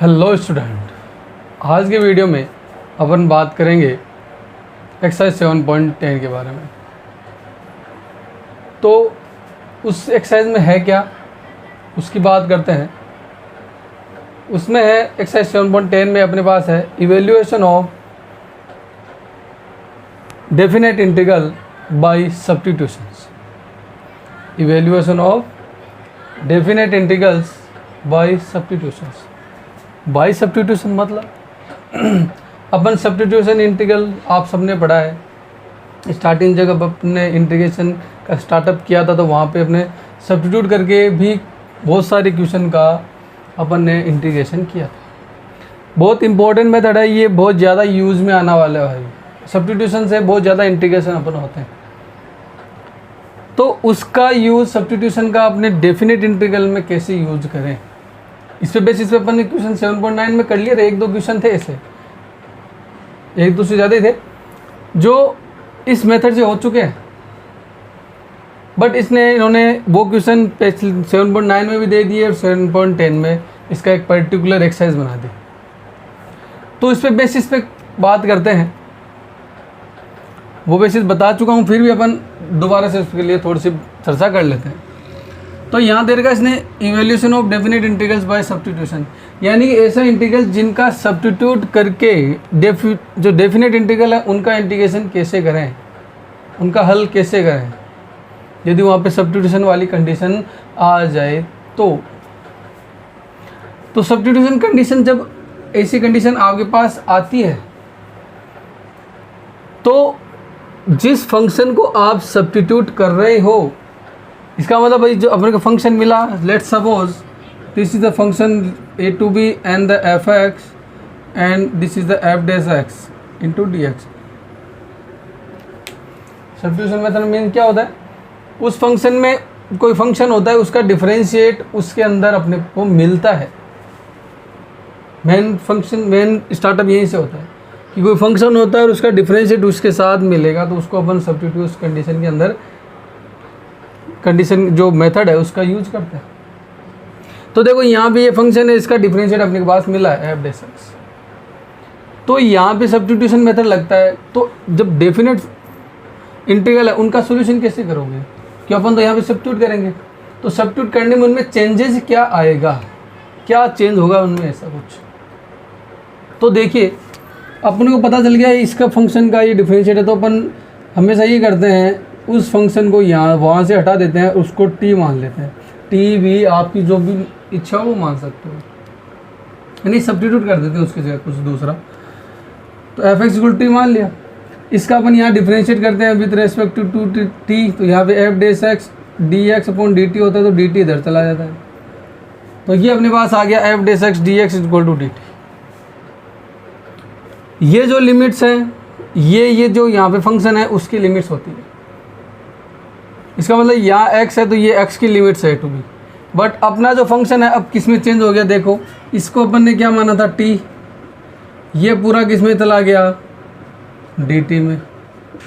Hello student, आज के video में अपन बात करेंगे एक्सरसाइज 7.10 के बारे में। तो उस एक्सरसाइज में है क्या, उसकी बात करते हैं। उसमें है एक्सरसाइज 7.10 में अपने पास है evaluation of definite integral by substitutions. Evaluation of definite integrals by substitutions. By substitution मतलब अपन सब्स्टिट्यूशन इंटीग्रल आप सबने पढ़ा है। स्टार्टिंग जब अपने इंटीग्रेशन का स्टार्टअप किया था तो वहाँ पे अपने सब्स्टिट्यूट करके भी बहुत सारे क्वेश्चन का अपन ने इंटीग्रेशन किया था। बहुत इंपॉर्टेंट मेथड है ये, बहुत ज़्यादा यूज़ में आने वाला है। सब्स्टिट्यूशन से बहुत ज़्यादा इंटीग्रेशन अपन होते हैं, तो उसका यूज़ सब्स्टिट्यूशन का अपने डेफिनेट इंटीग्रल में कैसे यूज करें, इस पे बेसिस पे अपन ने क्वेश्चन 7.9 में कर लिए थे। एक दो क्वेश्चन थे ऐसे, एक दो से ज़्यादा ही थे जो इस मेथड से हो चुके हैं, बट इन्होंने वो क्वेश्चन 7.9 में भी दे दिए और 7.10 में इसका एक पर्टिकुलर एक्सरसाइज बना दी। तो इस पे बेसिस पे बात करते हैं। वो बेसिस बता चुका हूँ, फिर भी अपन दोबारा से उसके लिए थोड़ी सी चर्चा कर लेते हैं। तो यहाँ दे रखा इसने evaluation of definite integrals by substitution, यानी कि ऐसा इंटीग्रल जिनका सब्स्टिट्यूट करके जो डेफिनेट इंटीग्रल है उनका इंटीग्रेशन कैसे करें, उनका हल कैसे करें यदि वहाँ पे सब्स्टिट्यूशन वाली कंडीशन आ जाए। तो सब्स्टिट्यूशन कंडीशन, जब ऐसी कंडीशन आपके पास आती है तो जिस फंक्शन को आप सब्स्टिट्यूट कर रहे हो, इसका मतलब भाई जो अपने को फंक्शन मिला, let's suppose this is the function a to b and the f(x) and this is the f(x) into dx। Substitution method में क्या होता है, उस फंक्शन में कोई फंक्शन होता है, उसका डिफरेंशिएट उसके अंदर अपने को मिलता है। मेन स्टार्टअप यहीं से होता है कि कोई फंक्शन होता है और उसका डिफरेंशिएट उसके साथ मिलेगा, तो उसको अपन सब्स्टिट्यूट कंडीशन के अंदर कंडीशन जो मेथड है उसका यूज करते हैं। तो देखो यहाँ पे ये फंक्शन है, इसका डिफरेंशिएट अपने के पास मिला है f(x), तो यहाँ पे सब्स्टिट्यूशन मेथड लगता है। तो जब डेफिनेट इंटीग्रल है उनका सॉल्यूशन कैसे करोगे, कि अपन तो यहाँ पे सब्स्टिट्यूट करेंगे। तो सब्स्टिट्यूट करने में उनमें चेंजेस क्या आएगा, क्या चेंज होगा उनमें, ऐसा कुछ। तो देखिए अपने को पता चल गया इसका फंक्शन का ये डिफरेंशिएट है, तो अपन हमेशा ये करते हैं उस फंक्शन को यहाँ वहाँ से हटा देते हैं, उसको t मान लेते हैं। t भी आपकी जो भी इच्छा वो मान सकते हो, यानी सब्स्टिट्यूट कर देते हैं उसकी जगह कुछ दूसरा। तो f(x) = t मान लिया, इसका अपन यहाँ डिफरेंशिएट करते हैं विद रेस्पेक्ट टू t। तो यहाँ पे f(x) dx/dt होता है, तो dt इधर चला जाता है। तो ये अपने पास आ गया f(x) dx = dt। ये जो लिमिट्स हैं, ये जो यहाँ पे फंक्शन है उसकी लिमिट्स होती है। इसका मतलब यहाँ x है तो ये x की लिमिट्स है टू बी, बट अपना जो फंक्शन है अब किस में चेंज हो गया, देखो इसको अपन ने क्या माना था t, ये पूरा किस में चला गया dt में।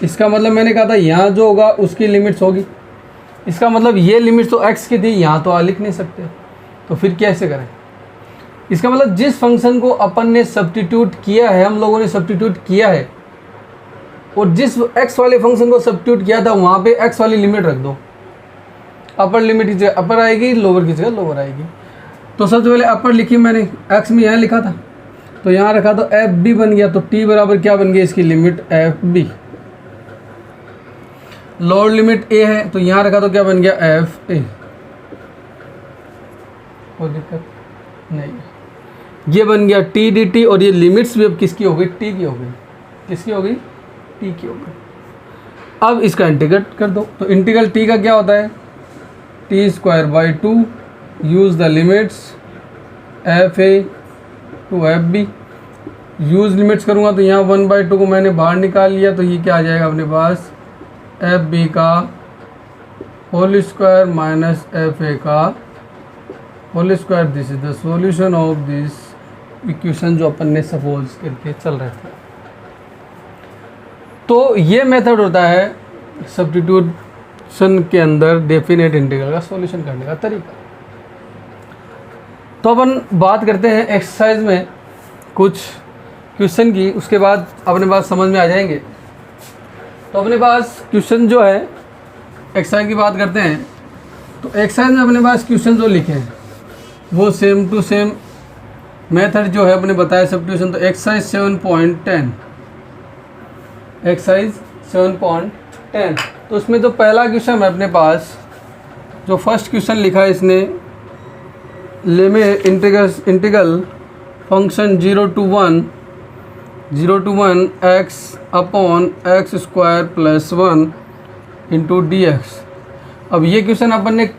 इसका मतलब मैंने कहा था यहाँ जो होगा उसकी लिमिट्स होगी। इसका मतलब ये लिमिट्स तो x की थी, यहाँ तो लिख नहीं सकते, तो फिर कैसे करें। इसका मतलब जिस फंक्शन को अपन ने सब्स्टिट्यूट किया है, हम लोगों ने सब्स्टिट्यूट किया है, और जिस x वाले फंक्शन को सब्स्टिट्यूट किया था वहाँ पे x वाली लिमिट रख दो। अपर लिमिट की जगह अपर आएगी, लोअर की जगह लोअर आएगी। तो सबसे पहले अपर लिखी मैंने, x में यहाँ लिखा था तो यहाँ रखा, तो एफ बी बन गया। तो t बराबर क्या बन गया, इसकी limit F B. Lower limit a है तो यहाँ रखा तो क्या बन गया एफ ए। कोई दिक्कत नहीं, ये बन गया t dt, और ये लिमिट्स भी अब किसकी हो गई, t की हो गई। किसकी हो गई, t की हो गई। अब इसका इंटीग्रेट कर दो, तो इंटीग्रल t का क्या होता है, t²/2 use the limits F A to F B. Use limits करूँगा तो यहाँ 1/2 को मैंने बाहर निकाल लिया, तो ये क्या आ जाएगा अपने पास, एफ बी का whole square minus F A का whole square. This is the solution of this equation जो अपन ने सपोज करके चल रहे थे। तो ये मेथड होता है सब्स्टिट्यूशन के अंदर डेफिनेट इंटीग्रल का सॉल्यूशन करने का तरीका। तो अपन बात करते हैं एक्सरसाइज में कुछ क्वेश्चन की, उसके बाद अपने पास समझ में आ जाएंगे। तो अपने पास क्वेश्चन जो है एक्सरसाइज की बात करते हैं, तो एक्सरसाइज में अपने पास क्वेश्चन जो लिखे हैं वो सेम टू सेम मेथड जो है अपने बताया सब्स्टिट्यूशन। तो एक्सरसाइज 7.10, एक्सरसाइज 7.10, तो उसमें जो पहला क्वेश्चन है अपने पास, जो फर्स्ट क्वेश्चन लिखा है इसने, limit integral function 0 to 1 x upon X square plus 1 into D x. अब ये क्वेश्चन अपन ने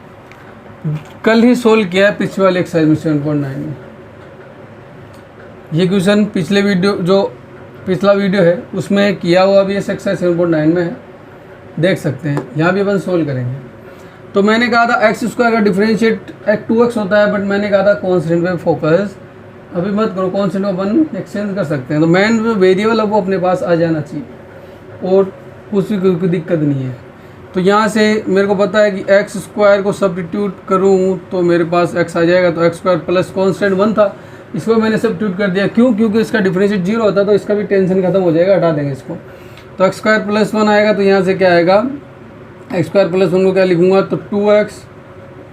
कल ही सोल्व किया है पिछले वाले एक्सरसाइज में 7.9 में। ये क्वेश्चन पिछले वीडियो, जो पिछला वीडियो है उसमें किया हुआ भी एक्सरसाइज 7.9 में है, देख सकते हैं। यहाँ भी अपन सोल्व करेंगे। तो मैंने कहा था एक्स स्क्वायर का डिफरेंशिएट 2x होता है, बट मैंने कहा था कॉन्स्टेंट पे फोकस अभी मत करो, कॉन्स्टेंट को अपन एक्सचेंज कर सकते हैं। तो मेन जो वेरिएबल है वो अपने पास आ जाना चाहिए और कुछ भी कोई दिक्कत नहीं है। तो यहाँ से मेरे को पता है कि एक्स स्क्वायर को सब्स्टिट्यूट करूँ तो मेरे पास x आ जाएगा। तो एक्स स्क्वायर प्लस कॉन्स्टेंट 1 था, इसको मैंने सब्स्टिट्यूट कर दिया। क्यों? क्योंकि इसका डिफरेंशिएट 0 होता है, तो इसका भी टेंशन खत्म हो जाएगा, हटा देंगे इसको। तो एक्स स्क्वायर प्लस 1 आएगा, तो यहाँ से क्या आएगा, एक्स स्क्वायर प्लस 1 को क्या लिखूँगा, तो 2x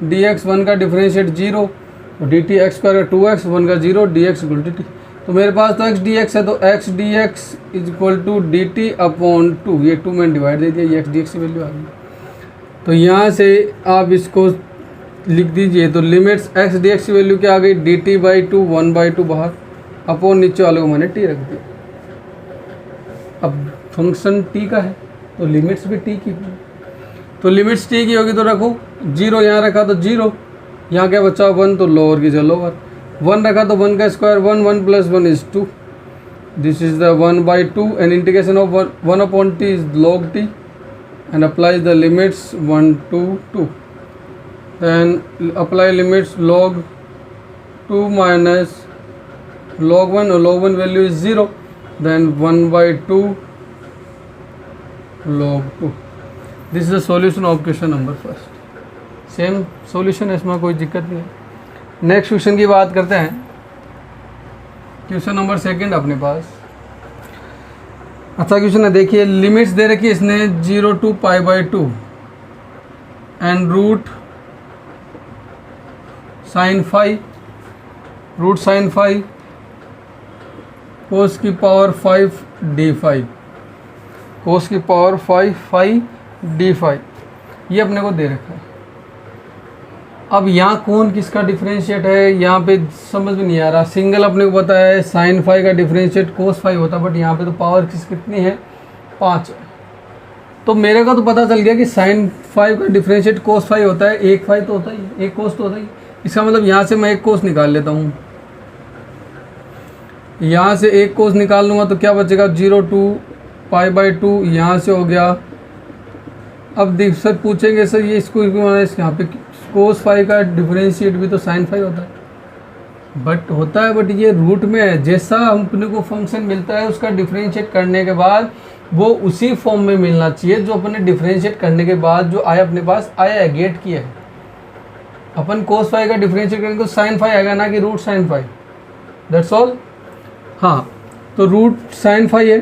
डी एक्स, 1 का डिफरेंशिएट 0, तो डी टी एक्स स्क्वायर का 2x, 1 का 0, D X equal to T. तो मेरे पास तो x डी एक्स है, तो x D X is equal to D T upon 2, ये 2 मैंने डिवाइड दे दिया, ये x डी एक्स की वैल्यू आ गई। तो यहाँ से आप इसको लिख दीजिए। तो लिमिट्स x डी एक्स की वैल्यू क्या आ गई, डी टी बाई 2, 1/2 बाहर, अपॉन नीचे वाले को मैंने t रख दिया। अब फंक्शन t का है तो लिमिट्स भी t की, तो लिमिट्स t की होगी तो रखो। 0 यहाँ रखा तो 0, यहाँ क्या बचा 1, तो लोअर की जगह लोअर। 1 रखा तो 1 का square 1, 1 plus 1 is 2, this is the 1/2 and integration of 1 upon t is log t and applies the limits 1 to 2, then apply limits log 2 minus log 1, or log 1 value is 0, then 1/2 log 2. This is the solution of question number first. Same solution है, इसमें कोई दिक्कत नहीं है। Next question की बात करते हैं। क्वेश्चन नंबर सेकंड अपने पास अच्छा क्वेश्चन है। देखिए लिमिट्स दे रखी है इसने 0 to π/2 एंड रूट साइन 5 कोस की पावर 5 d5, कोस की पावर 5 d5, ये अपने को दे रखा है। अब यहाँ कौन किसका डिफरेंशिएट है, यहाँ पे समझ में नहीं आ रहा। सिंगल अपने को पता है साइन 5 का डिफरेंशिएट कोस 5 होता, बट यहाँ पे तो पावर कितनी है, 5 है। तो मेरे को तो पता चल गया कि साइन 5 का डिफरेंशिएट कोस 5 होता है, एक 5 तो होता ही है, एक कोस तो होता ही। इसका मतलब यहाँ से मैं एक कोस निकाल लेता हूँ, यहाँ से एक कोस निकाल लूँगा तो क्या बचेगा, 0 to π/2, यहाँ से हो गया। अब सर पूछेंगे सर ये इसको यहाँ पे कोस 5 का डिफरेंशिएट भी तो साइन 5 होता है, बट ये रूट में है। जैसा अपने को फंक्शन मिलता है उसका डिफरेंशिएट करने के बाद वो उसी फॉर्म में मिलना चाहिए जो अपने डिफरेंशिएट करने के बाद जो आया अपने पास आया है, गेट किया है। अपन कोस 5 का डिफरेंशिएट करेंगे तो साइन 5 आएगा, ना कि रूट साइन 5, दैट्स ऑल। हाँ, तो रूट साइन 5 है,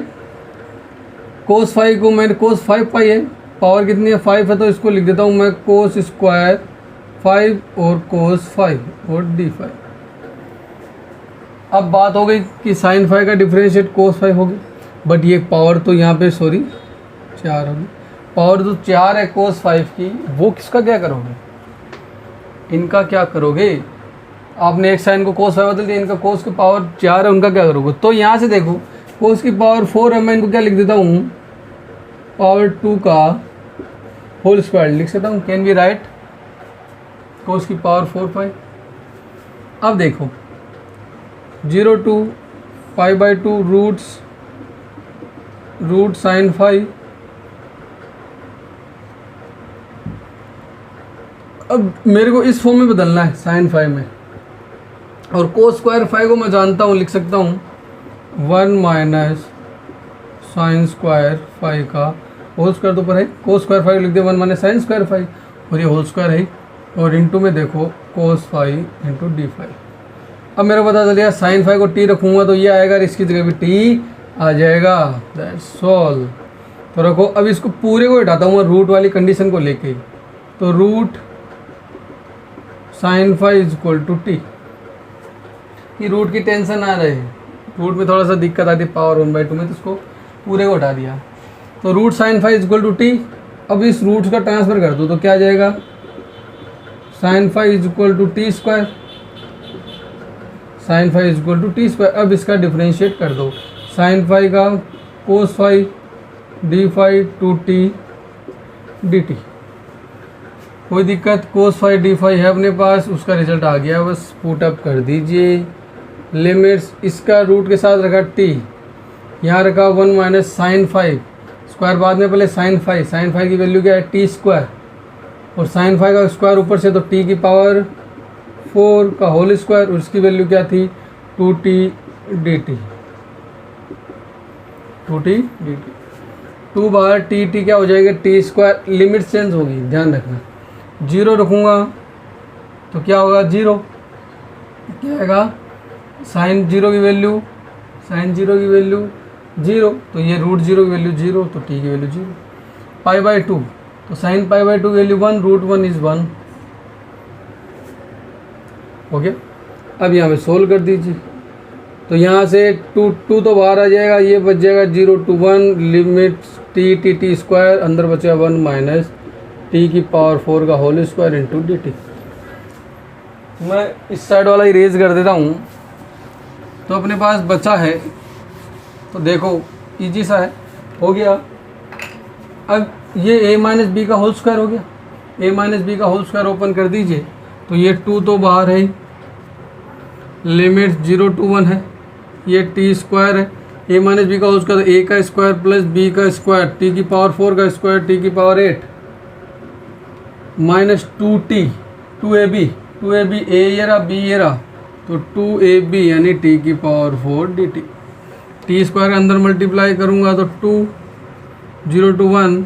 कोस 5 को मैंने कोस 5 पाई है, पावर कितनी है 5 है, तो इसको लिख देता हूँ मैं कोस स्क्वायर 5 और कोस 5 और d5। अब बात हो गई कि साइन 5 का डिफरेंशिएट कोस 5 होगी, बट ये पावर तो यहाँ पे 4 होगी, पावर तो 4 है कोस 5 की, वो किसका क्या करोगे, इनका क्या करोगे। आपने एक साइन को कोस 5 बदल दिया, इनका कोस की पावर 4 है, उनका क्या करोगे। तो यहाँ से देखो कोस की पावर 4 है, मैं इनको क्या लिख देता हूँ, पावर 2 का होल स्क्वायर लिख सकता हूँ। कैन बी राइट, कोस की पावर 4/5। अब देखो 0 to π/2 रूट साइन 5। अब मेरे को इस फॉर्म में बदलना है साइन 5 में, और कोस स्क्वायर 5 को मैं जानता हूँ, लिख सकता हूँ 1 माइनस साइन स्क्वायर 5 का होल स्क्वायर तो ऊपर है, कोस स्क्वायर 5 लिख दिया 1 माइनस साइन स्क्वायर 5, और ये होल स्क्वायर है, और इनटू में देखो कोस 5 इंटू d5। अब मेरे को पता चल गया साइन फाइव को टी रखूँगा तो ये आएगा और इसकी जगह भी टी आ जाएगा। That's all. तो रखो, अब इसको पूरे को हटाता हूँ रूट वाली कंडीशन को लेके, तो root sine five is equal to T. ये रूट की टेंशन आ रही है, रूट में थोड़ा सा दिक्कत आती है पावर 1/2 में, तो इसको पूरे को हटा दिया। तो root sine five is equal to T. अब इस रूट का ट्रांसफर कर दूँ तो क्या आ जाएगा, sine five is equal to T square, sine five is equal to T square. अब इसका डिफ्रेंशिएट कर दो, साइन फाइव का cos five D five two T D T. कोई दिक्कत, कोस फाइव डी फाइव है अपने पास, उसका रिजल्ट आ गया, बस पुट अप कर दीजिए। लिमिट्स, इसका रूट के साथ रखा टी, यहाँ रखा 1 माइनस साइन फाइव स्क्वायर, बाद में पहले साइन फाइव की वैल्यू क्या है टी स्क्वायर, और साइन फाइव का स्क्वायर ऊपर से तो टी की पावर 4 का होल स्क्वायर, और उसकी वैल्यू क्या थी 2t dt, 2t dt। 2 बार टी क्या हो जाएगा टी स्क्वायर, लिमिट चेंज होगी ध्यान रखना। 0 रखूँगा तो क्या होगा 0, क्या आएगा साइन 0 की वैल्यू, साइन 0 की वैल्यू 0, तो ये रूट 0 की वैल्यू 0, तो टी की वैल्यू 0। π/2, तो साइन π/2 की वैल्यू 1, रूट 1 इज़ 1। ओके, अब यहाँ पे सोल्व कर दीजिए, तो यहाँ से 2 तो बाहर आ जाएगा, ये बच जाएगा 0 to 1, लिमिट टी स्क्वायर, अंदर बचेगा 1 माइनस टी की पावर 4 का whole square into D T. मैं इस साइड वाला इरेज कर देता हूँ, तो अपने पास बचा है, तो देखो इजी सा है, हो गया। अब ये a माइनस बी का होल स्क्वायर हो गया, a माइनस बी का होल स्क्वायर ओपन कर दीजिए, तो ये 2 तो बाहर है, लिमिट 0 to 1 है, ये टी स्क्वायर है, a माइनस बी का होल स्क्वायर, a का स्क्वायर प्लस b का स्क्वायर, टी की पावर 4 का स्क्वायर, टी की power 8 minus 2t, 2ab a ये रहा b ये रहा, तो 2ab यानी टी की पावर 4 dt। टी स्क्वायर के अंदर मल्टीप्लाई करूँगा तो 2 0 to 1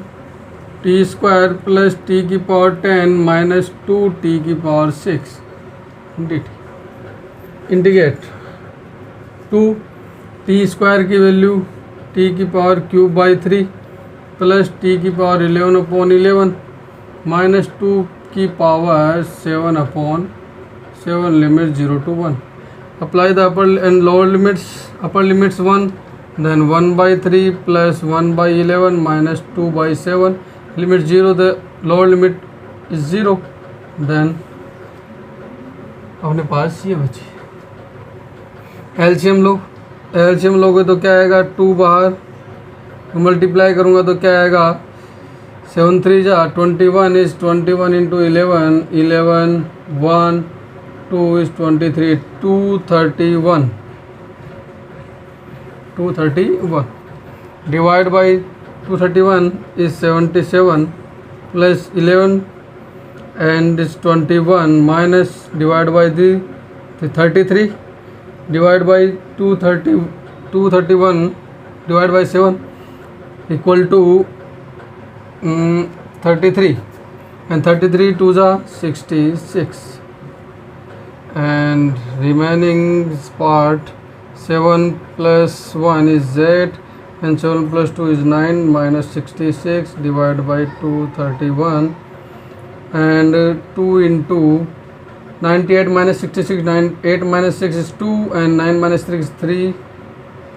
T square plus T की पावर 10 माइनस 2 टी की power 6 dt। Integrate 2 T square की वैल्यू टी की power cube by 3 plus T की पावर 11/11 माइनस 2 की power 7/7, limit 0 to 1। Apply the upper and lower limits. Upper limits 1, then 1/3 plus 1/11 minus 2/7. Limit 0, the lower limit is 0. Then अपने पास ये बची। LCM लोगे तो क्या आएगा 2 बाहर, मल्टीप्लाई करूँगा तो क्या आएगा 7 3 जा 21 is 21 into 11, 1 2 is 23, 231 divide by 231 is 77 plus 11 and is 21 minus divide by the 33 divide by 231 divide by 7 equal to 33, and 33 2s are 66, and remaining part 7 plus 1 is 8 and 7 plus 2 is 9 minus 66 divided by 231, and 2 into 98 minus 66, 8 minus 6 is 2 and 9 minus 3 is 3,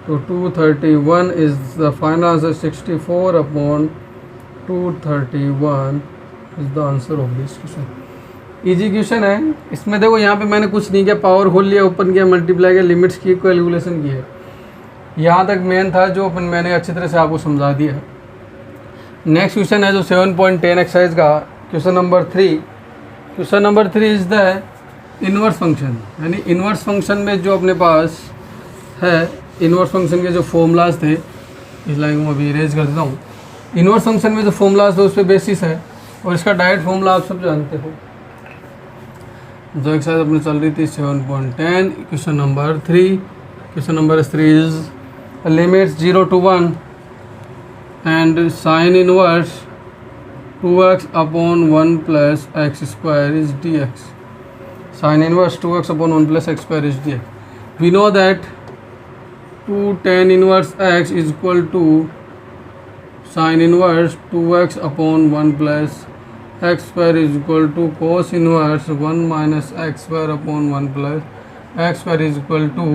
so 231 is the final answer, 64/231 is the answer of this question। Easy question है। इसमें देखो यहाँ पे मैंने कुछ नहीं किया, power खोल लिया, ओपन किया, मल्टीप्लाई किया, लिमिट्स की कैलकुलेशन की है। यहाँ तक मेन था जो मैंने अच्छी तरह से आपको समझा दिया है। नेक्स्ट क्वेश्चन है जो 7.10 एक्सरसाइज का question number 3। Question number 3 is the inverse function, यानी इन्वर्स फंक्शन में जो अपने पास है, इन्वर्स फंक्शन के जो फॉर्मूलाज थे, इस लाइन को अभी इरेज कर देता हूँ। इन्वर्स फंक्शन में जो फॉर्मूलाज थे उस पर बेसिस है, और इसका डायरेक्ट फॉर्मूला आप सब जानते हो। जो एक्सरसाइज अपनी चल रही थी 7.10 question number 3। Question number 3 is limits 0 to 1 and sine inverse 2x/1 plus x² is dx। sin inverse 2x upon 1 plus x square is dx. We know that 2 tan inverse x is equal to sin inverse 2x upon 1 plus x square is equal to cos inverse 1 minus x square upon 1 plus x square is equal to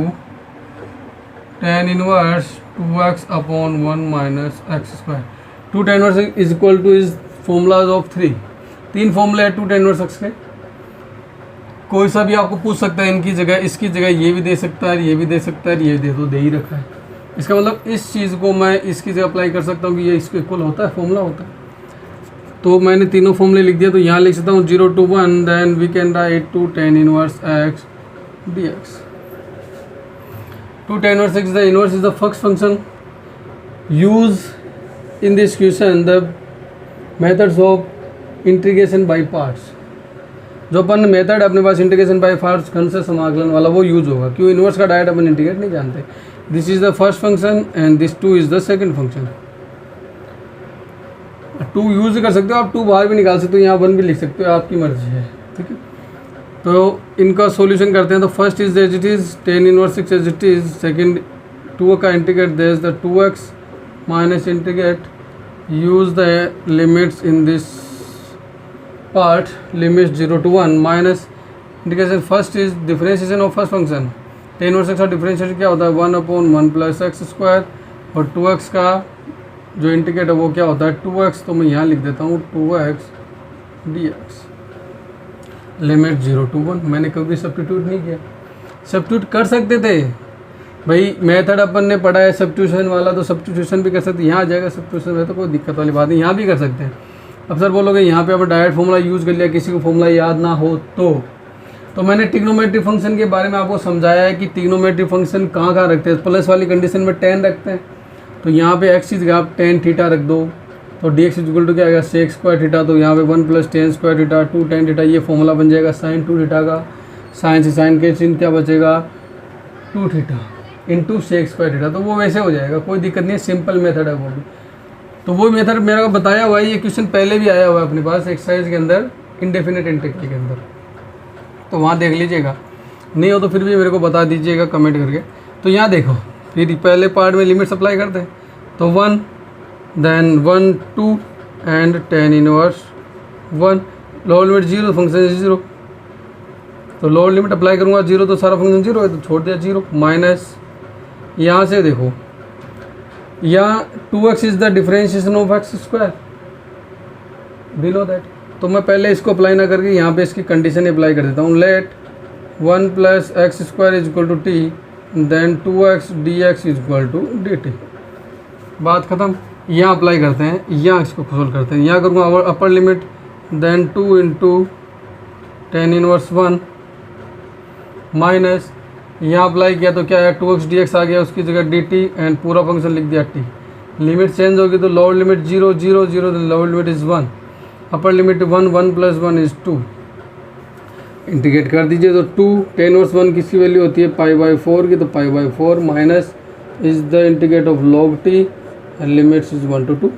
tan inverse 2x upon 1 minus x square. 2 tan inverse is equal to is formulas of 3. 3 फॉर्मूले है 2 tan inverse x के. कोई सा भी आपको पूछ सकता है इनकी जगह, इसकी जगह ये भी दे सकता है, ये भी दे सकता है, ये दे तो दे ही रखा है. इसका मतलब इस चीज़ को मैं इसकी जगह अप्लाई कर सकता हूँ कि ये इसको इक्वल होता है, फॉर्मूला होता है. तो मैंने तीनों फॉर्मूले लिख दिया. तो यहाँ लिख सकता हूँ 0 to 1, then we can write 2 tan inverse x dx. 2 tan inverse x, the inverse is the first function. Use in this question the methods of integration by parts. जो अपन मेथड अपने पास इंटीग्रेशन बाय पार्ट्स घन से समाकलन वाला वो use होगा. क्यों? Inverse का डायरेक्ट अपन इंटीग्रेट नहीं जानते. This is the first function and this 2 is the second function. 2 use कर सकते हो आप, 2 बाहर भी निकाल सकते हो, यहाँ 1 भी लिख सकते हो, आपकी मर्जी है. ठीक है, तो इनका सॉल्यूशन करते हैं. तो first is as it is tan inverse 6 as it is. Second 2 का integrate there is the 2x minus integrate use the limits in this part, limits 0 to 1 minus integration. First is differentiation of first function. tan inverse x का differentiation क्या होता है? 1 upon 1 plus x square. और 2x का जो integrate है वो क्या होता है? 2x. तो मैं यहाँ लिख देता हूँ 2x dx. Limit 0 to 1. मैंने कभी सब्स्टिट्यूट नहीं किया. सब्स्टिट्यूट कर सकते थे भाई, मेथड अपन ने पढ़ा है सब्स्टिट्यूशन वाला, तो सब्स्टिट्यूशन भी कर सकते हैं. यहाँ आ जाएगा सब्स्टिट्यूशन में, तो कोई दिक्कत वाली बात नहीं, यहाँ भी कर सकते हैं. अब सर बोलोगे यहाँ पे अपन डायरेक्ट फॉर्मूला यूज़ कर लिया, किसी को फॉर्मूला याद ना हो तो मैंने ट्रिग्नोमेट्रिक फंक्शन के बारे में आपको समझाया है कि ट्रिग्नोमेट्रिक फंक्शन कहाँ कहाँ रखते हैं. प्लस वाली कंडीशन में tan रखते हैं. तो यहाँ पे x की जगह आप tan थीटा रख दो, तो dx इक्वल टू क्या आएगा? sec square theta. तो यहाँ पे 1 plus tan square theta 2 tan theta, ये फॉर्मूला बन जाएगा sin 2 थीटा का. साइन से साइन के चिन्ह क्या बचेगा? 2 theta into sec square theta. तो वो वैसे हो जाएगा, कोई दिक्कत नहीं है, सिंपल मेथड है वो भी. तो वो मेथड मेरा बताया हुआ है, ये क्वेश्चन पहले भी आया हुआ है अपने पास एक्सरसाइज के अंदर, इंडेफिनिट इंटीग्रल के अंदर. तो वहाँ देख लीजिएगा, नहीं हो तो फिर भी मेरे को बता दीजिएगा कमेंट करके. तो यहाँ देखो, फिर पहले पार्ट में लिमिट अप्लाई करते हैं. तो 1 then 1 2 and tan inverse 1. Lower limit 0, function 0. तो लोअर लिमिट अप्लाई करूँगा 0, तो सारा फंक्शन 0 है, तो छोड़ दिया 0. माइनस यहाँ से देखो, यहाँ 2x is the differentiation of x square, below that. तो मैं पहले इसको अप्लाई ना करके यहाँ पे इसकी कंडीशन अप्लाई कर देता हूँ. Let 1 plus X square is equal to T, then 2x dx is equal to dt. बात ख़त्म. यहाँ अप्लाई करते हैं, यहाँ इसको सोल्व करते हैं. यहाँ करूँगा upper limit, then 2 into tan inverse 1 minus यहाँ अप्लाई किया तो क्या है? 2x dx आ गया, उसकी जगह dt एंड पूरा फंक्शन लिख दिया t. लिमिट चेंज होगी तो lower limit 0 0 0, lower limit is 1, upper limit 1 1 plus 1 is 2. Integrate कर दीजिए तो 2 tan इनवर्स 1 किसकी वैल्यू होती है? π/4 की. तो π/4 minus is the integrate of log t and limits is 1 to 2.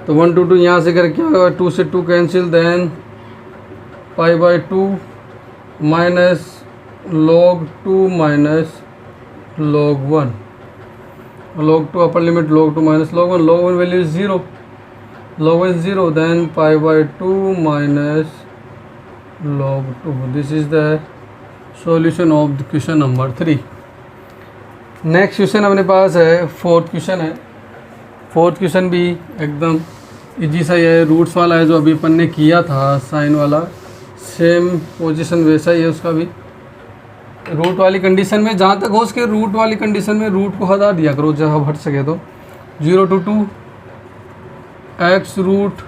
तो 1 to 2 यहाँ से कर क्या होगा? 2 से 2 cancel, then π/2 minus log 2 minus log 1. log 2 upper limit log 2 minus log 1. log 1 value is 0, log 1 0, then π/2 minus log 2. This is the solution of the question number 3. Next question अपने पास है, फोर्थ क्वेश्चन है. Fourth question भी एकदम easy सा ही है, roots वाला है जो अभी अपन ने किया था साइन वाला, सेम पोजीशन वैसा ही है उसका भी. रूट वाली कंडीशन में जहाँ तक हो सके रूट वाली कंडीशन में रूट को हटा दिया करो जहाँ हट सके. तो 0 to 2 x root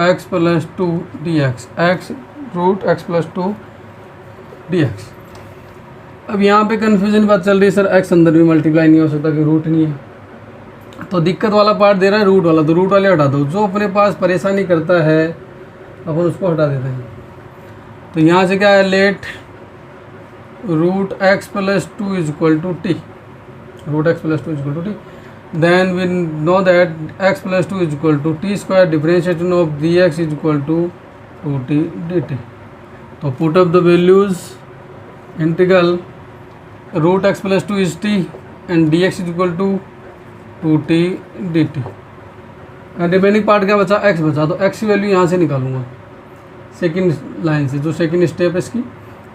x plus 2 dx, x root x plus 2 dx. अब यहाँ पे कन्फ्यूजन बात चल रही है, सर x अंदर भी मल्टीप्लाई नहीं हो सकता कि रूट नहीं है. तो दिक्कत वाला पार्ट दे रहा है रूट वाला, तो रूट वाले हटा दो. जो अपने पास परेशानी करता है अपन उसको हटा देते हैं. तो यहाँ से क्या है? Let root x plus 2 is equal to T. Root x plus 2 is equal to T. Then we know that x plus 2 is equal to T square. Differentiation of dx is equal to 2t dt. तो put up the values integral root X plus two is T and D X is equal to 2t dt। Remaining part क्या बचा, x बचा, तो x की value यहाँ से निकालूंगा second line से, जो सेकंड स्टेप है इसकी।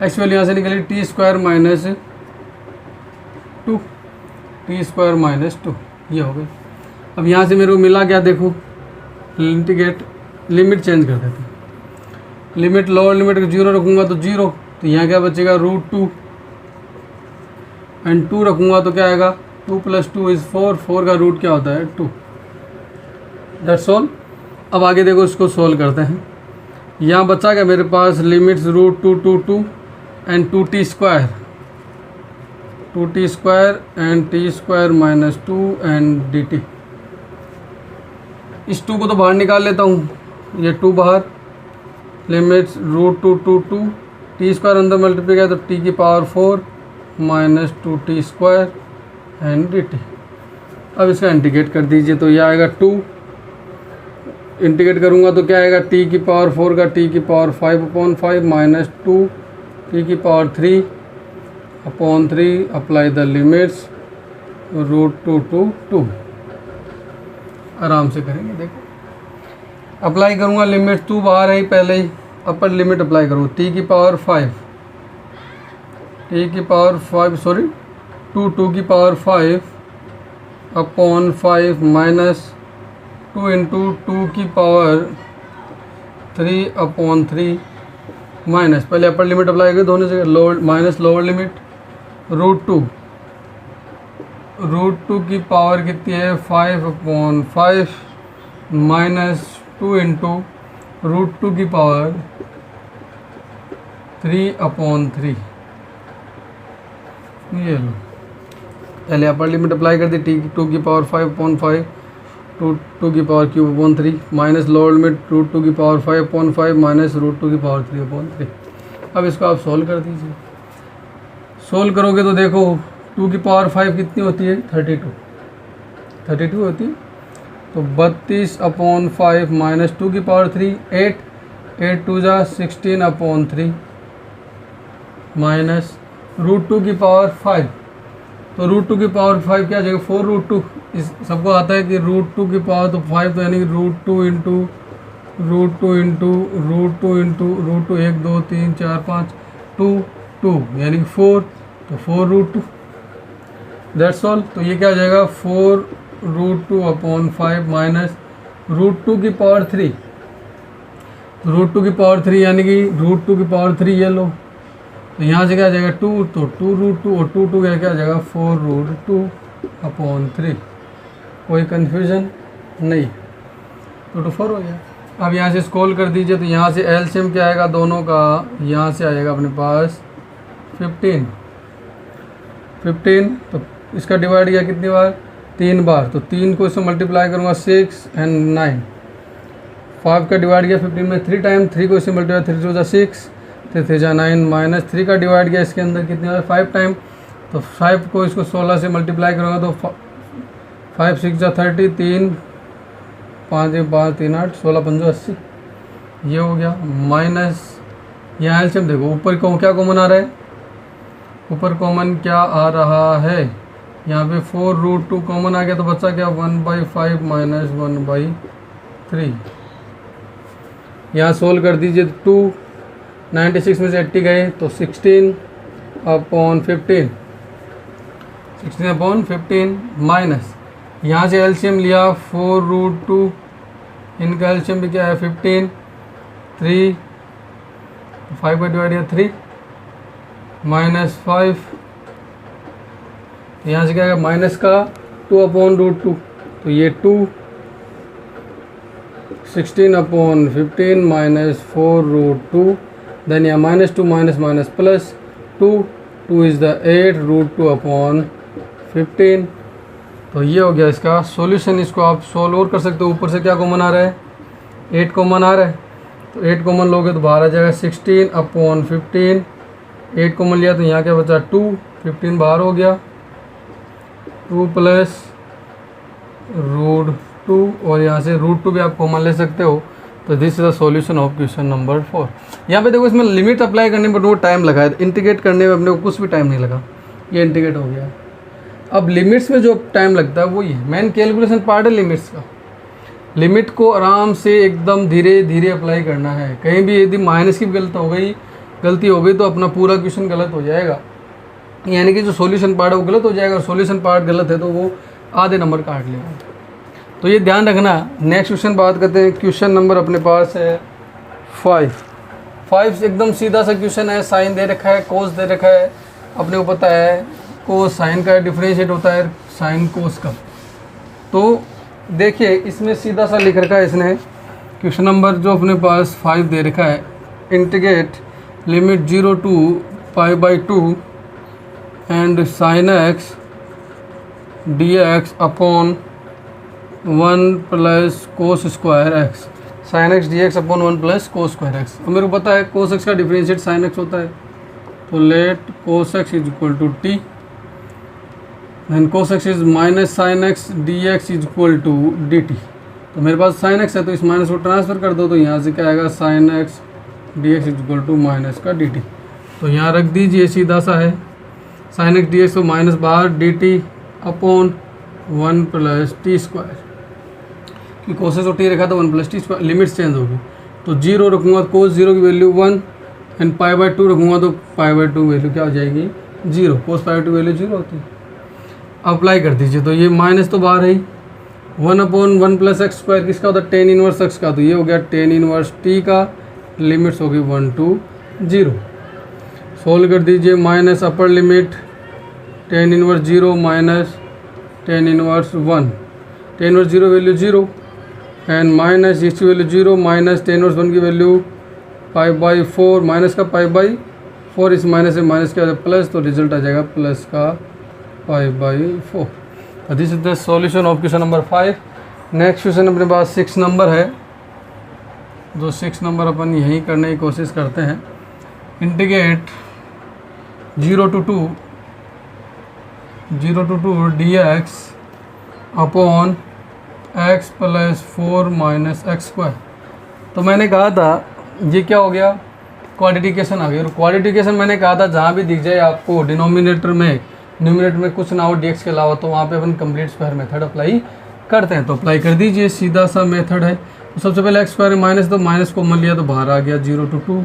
x वैल्यू यहाँ से निकली T square minus 2, T square minus 2, ये हो गई। अब यहाँ से मेरे को मिला क्या, देखो इंटीग्रेट, लिमिट चेंज कर देते हैं। लिमिट लोअर लिमिट को 0 रखूँगा तो 0, तो यहाँ क्या बचेगा √2 एंड 2 रखूँगा तो क्या आएगा 2 + 2 = 4, 4 का रूट क्या होता है 2। That's all. अब आगे देखो इसको सोल्व करते हैं। यहाँ बचा क्या मेरे पास, limits √2 to 2 and 2t square and t square minus 2 and dt। इस 2 को तो बाहर निकाल लेता हूँ, ये 2 बाहर, लिमिट्स √2 to 2, t स्क्वायर अंदर मल्टीप्लाई किया तो t की power 4 minus 2t square and dt। अब इसका इंटीग्रेट कर दीजिए तो यह आएगा 2, इंटीग्रेट करूँगा तो क्या आएगा t की पावर 4 का t की पावर 5/5 माइनस 2 t की power 3/3। Apply the limits √2 to 2। आराम से करेंगे, देखो अप्लाई करूँगा, लिमिट 2 बाहर है ही पहले ही, अपर लिमिट अप्लाई करूँ, t की पावर 5 2 की पावर 5/5 माइनस 2 × 2 की पावर 3/3 माइनस, पहले अपर लिमिट अप्लाई करें दोनों से, लोअर माइनस लोअर लिमिट √2 की पावर कितनी है 5/5 माइनस 2 × √2 की पावर 3/3। ये लो, पहले अपर लिमिट अप्लाई कर दी, t2 की पावर 5/5 2 की पावर (3) माइनस लोअर लिमिट √2 की पावर 5/5 माइनस √2 की पावर 3/3। अब इसको आप सोल्व कर दीजिए। सोल्व करोगे तो देखो 2 की पावर 5 कितनी होती है 32 होती है, तो 32/5 माइनस 2 की पावर 3 8 2 = 16/3 माइनस √2 की पावर 5, तो √2 की पावर 5 क्या आ जाएगा 4√2। इस सबको आता है कि √2 की पावर तो 5, तो यानी कि √2 × √2 1 2 3 4 5 2 यानी कि 4, तो 4√2। That's all. तो ये क्या आ जाएगा 4√2/5 माइनस √2 की पावर 3, √2 की पावर 3 यानी कि √2 की पावर 3 ये लो, तो यहाँ से क्या आ जाएगा 2, तो 2√2 और 2 क्या आ जाएगा 4√2/3। कोई कन्फ्यूजन नहीं, तो 4 हो गया। अब यहाँ से स्क्रॉल कर दीजिए तो यहाँ से एलसीएम क्या आएगा दोनों का, यहाँ से आएगा अपने पास 15, तो इसका डिवाइड किया कितनी बार 3 बार, तो 3 को इससे मल्टीप्लाई करूँगा 6 एंड 9, 5 का डिवाइड किया 15 में 3 टाइम, 3 को इससे मल्टीप्लाई 3 2 = 6 3 × 9 माइनस 3 का डिवाइड किया इसके अंदर कितने बार 5 टाइम, तो 5 को इसको 16 से मल्टीप्लाई करूँगा तो 5 6 = 30 3 5 1 5 3 8 16 5 80, ये हो गया। माइनस यहाँ एलसीएम देखो ऊपर को क्या कॉमन आ रहा है, ऊपर कॉमन क्या आ रहा है, यहाँ पे 4√2 कॉमन आ गया तो बचा क्या 1/5 माइनस 1/3। यहाँ सोल्व कर दीजिए 2 96 में से 80 गए तो 16/15 माइनस यहाँ से एलसीएम लिया 4√2, इनका एलसीएम भी क्या है 15 3 5 का डिवाइड किया 3 माइनस 5, यहाँ से क्या है माइनस का 2/√2, तो ये 2 16/15 माइनस 4√2, देन यहाँ -2 माइनस प्लस 2 इज़ द 8√2/15। तो ये हो गया इसका सॉल्यूशन। इसको आप सोल्व और कर सकते हो। ऊपर से क्या कॉमन आ रहा है 8 कॉमन आ रहा है, तो 8 कॉमन लोगे तो बाहर आ जाएगा 16/15, 8 कॉमन लिया तो यहाँ क्या बचा 2, 15 बाहर हो गया 2 + √2 और यहाँ से √2 भी आप कॉमन ले सकते हो, तो तो this is the solution of question number 4। यहाँ पे देखो इसमें लिमिट अप्लाई करने पर वो टाइम लगा है, इंटीग्रेट करने में अपने को कुछ भी टाइम नहीं लगा, ये इंटीग्रेट हो गया। अब लिमिट्स में जो टाइम लगता है वो ये मेन कैलकुलेशन पार्ट है लिमिट्स का। लिमिट को आराम से एकदम धीरे धीरे अप्लाई करना है। कहीं भी यदि माइनस की गलती हो गई तो अपना पूरा क्वेश्चन गलत हो जाएगा, यानी कि जो सॉल्यूशन पार्ट है वो गलत हो जाएगा, और सॉल्यूशन पार्ट गलत है तो वो आधे नंबर काट लेगा। तो ये ध्यान रखना। नेक्स्ट क्वेश्चन बात करते हैं। क्वेश्चन नंबर अपने पास है 5 एकदम सीधा सा क्वेश्चन है। साइन दे रखा है, कोस दे रखा है, अपने को पता है कोस साइन का डिफरेंशिएट होता है साइन कोस का। तो देखिए इसमें सीधा सा लिख रखा है इसने, क्वेश्चन नंबर जो अपने पास 5 दे रखा है, integrate limit 0 to π/2 and sine X dx upon 1 plus cos square X, sine X dx upon 1 plus cos square X. अब मेरे को पता है कोस एक्स का डिफरेंशिएट साइन एक्स होता है, तो let cos X is equal to T, then cos X is minus sine X dx is equal to dt। तो मेरे पास साइन एक्स है तो इस माइनस को ट्रांसफर कर दो, तो यहाँ से क्या आएगा sine X dx is equal to minus का dt। तो यहाँ रख दीजिए, सीधा सा है, साइन एक्स dx को माइनस बाहर dt upon 1 plus T square, कि कोसेस और टी रखा था 1 plus T square, limits change होगी। तो 0 रखूँगा कोस 0 की वैल्यू 1 एंड π/2 रखूँगा तो π/2 वैल्यू क्या हो जाएगी 0, कोस π/2 वैल्यू 0 होती है। अप्लाई कर दीजिए, तो ये माइनस तो बाहर है, 1 अपॉन 1 प्लस एक्स स्क्वायर किसका होता है टेन इनवर्स एक्स का, तो ये हो गया टेन इनवर्स टी का, लिमिट्स होगी 1 to 0। सोल्व कर दीजिए, minus upper limit tan inverse 0 minus tan inverse 1, tan inverse 0 value 0 and minus इसकी वैल्यू 0 माइनस टेन इनवर्स 1 की वैल्यू π/4, माइनस का π/4, इस माइनस से माइनस क्या प्लस, तो रिजल्ट आ जाएगा प्लस का π/4। This is the solution of question number 5। Next question अपने पास 6 नंबर है, जो 6 नंबर अपन यहीं करने की कोशिश करते हैं। Integrate 0 to 2 dx upon x plus 4 minus X square. तो मैंने कहा था ये क्या हो गया, क्वाड्रेटिकेशन आ गया। और क्वाड्रेटिकेशन मैंने कहा था जहाँ भी दिख जाए आपको डिनोमिनेटर में न्यूमिनेटर में कुछ ना हो dx के अलावा, तो वहाँ पे अपन कंप्लीट स्क्वायर मेथड अप्लाई करते हैं। तो अप्लाई कर दीजिए, सीधा सा मेथड है। तो सबसे पहले एक्स स्क्वायर माइनस, तो माइनस कॉमन लिया तो बाहर आ गया 0 to 2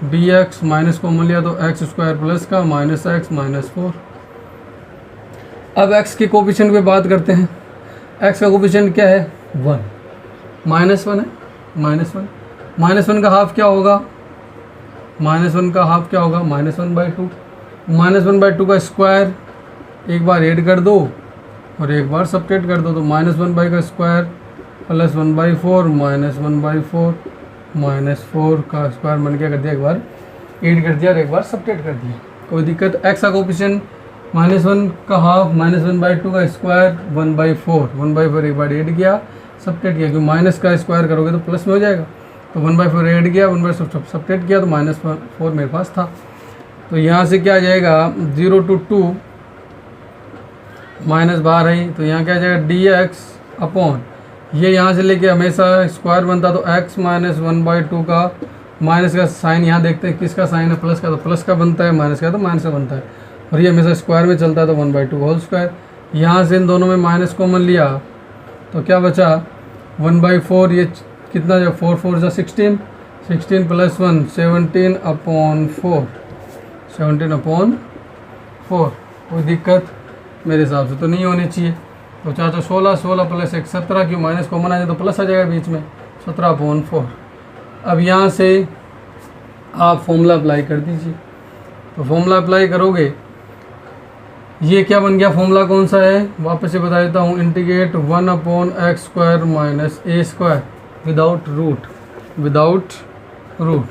dx, माइनस कॉमन लिया तो एक्स स्क्वायर प्लस का माइनस एक्स माइनस 4। अब x के कोफिशिएंट पे बात करते हैं। x का कोफिशिएंट क्या है 1, -1 है, -1 का हाफ क्या होगा, -1 का हाफ क्या होगा -1/2, -1/2 का स्क्वायर एक बार ऐड कर दो और एक बार सब्ट्रैक्ट कर दो, तो -1 का स्क्वायर प्लस 1/4 -1/4 -4 का स्क्वायर मन क्या कर दिया, एक बार ऐड कर दिया और एक बार सब्ट्रैक्ट कर दिया, कोई दिक्कत। x का कोफिशिएंट -1 का हाफ -1/2 का स्क्वायर 1/4 एक बार ऐड किया सब्ट्रैक्ट किया, क्योंकि माइनस का स्क्वायर करोगे तो प्लस में हो जाएगा, तो 1/4 ऐड किया 1/4 सब्ट्रैक्ट किया तो -4 मेरे पास था। तो यहाँ से क्या आ जाएगा 0 to 2 माइनस बाहर है, तो यहाँ क्या आ जाएगा dx अपॉन, ये यहाँ से लेके हमेशा स्क्वायर बनता, तो x माइनस 1/2 का माइनस का साइन यहाँ देखते हैं किसका साइन है प्लस का, तो प्लस का बनता है, माइनस का तो माइनस का बनता है, और ये हमेशा स्क्वायर में चलता है तो 1/2 होल स्क्वायर। यहाँ से इन दोनों में माइनस कॉमन लिया तो क्या बचा 1/4, ये कितना जो 4 4 जा 16 प्लस 1 17/4 कोई दिक्कत मेरे हिसाब से तो नहीं होनी चाहिए। तो चाचा 16 प्लस 1 17, क्यों माइनस कॉमन आ जाए तो प्लस आ जाएगा बीच में 17/4। अब यहाँ से आप फॉर्मूला अप्लाई कर दीजिए, तो फॉर्मूला अप्लाई करोगे, ये क्या बन गया, फॉर्मूला कौन सा है वापस से बता देता हूँ, integrate 1/x² minus a² without root.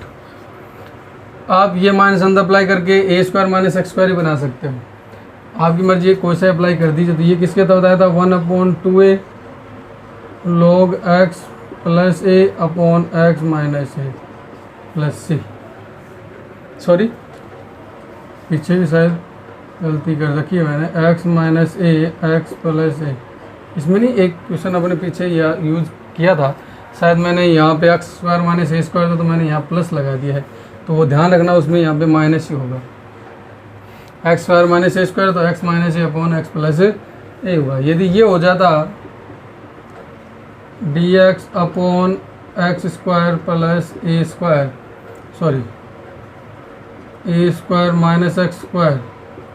आप ये माइनस अंदर अप्लाई करके a² माइनस x² ही बना सकते हो, आपकी मर्जी है, कोई सा अप्लाई कर दीजिए। तो ये किसके तहत बताया था 1/2a log x plus a upon x minus a plus c। Sorry पीछे भी शायद गलती कर रखी है मैंने, x minus a x plus a, इसमें नहीं एक क्वेश्चन अपने पीछे यूज़ किया था शायद मैंने यहाँ पे x square minus A square था तो मैंने यहाँ प्लस लगा दिया है, तो वो ध्यान रखना उसमें यहाँ पे माइनस ही होगा। X square minus A square तो X minus A upon X plus A होगा। यदि ये हो जाता D X upon X square plus A square, sorry A square minus X square,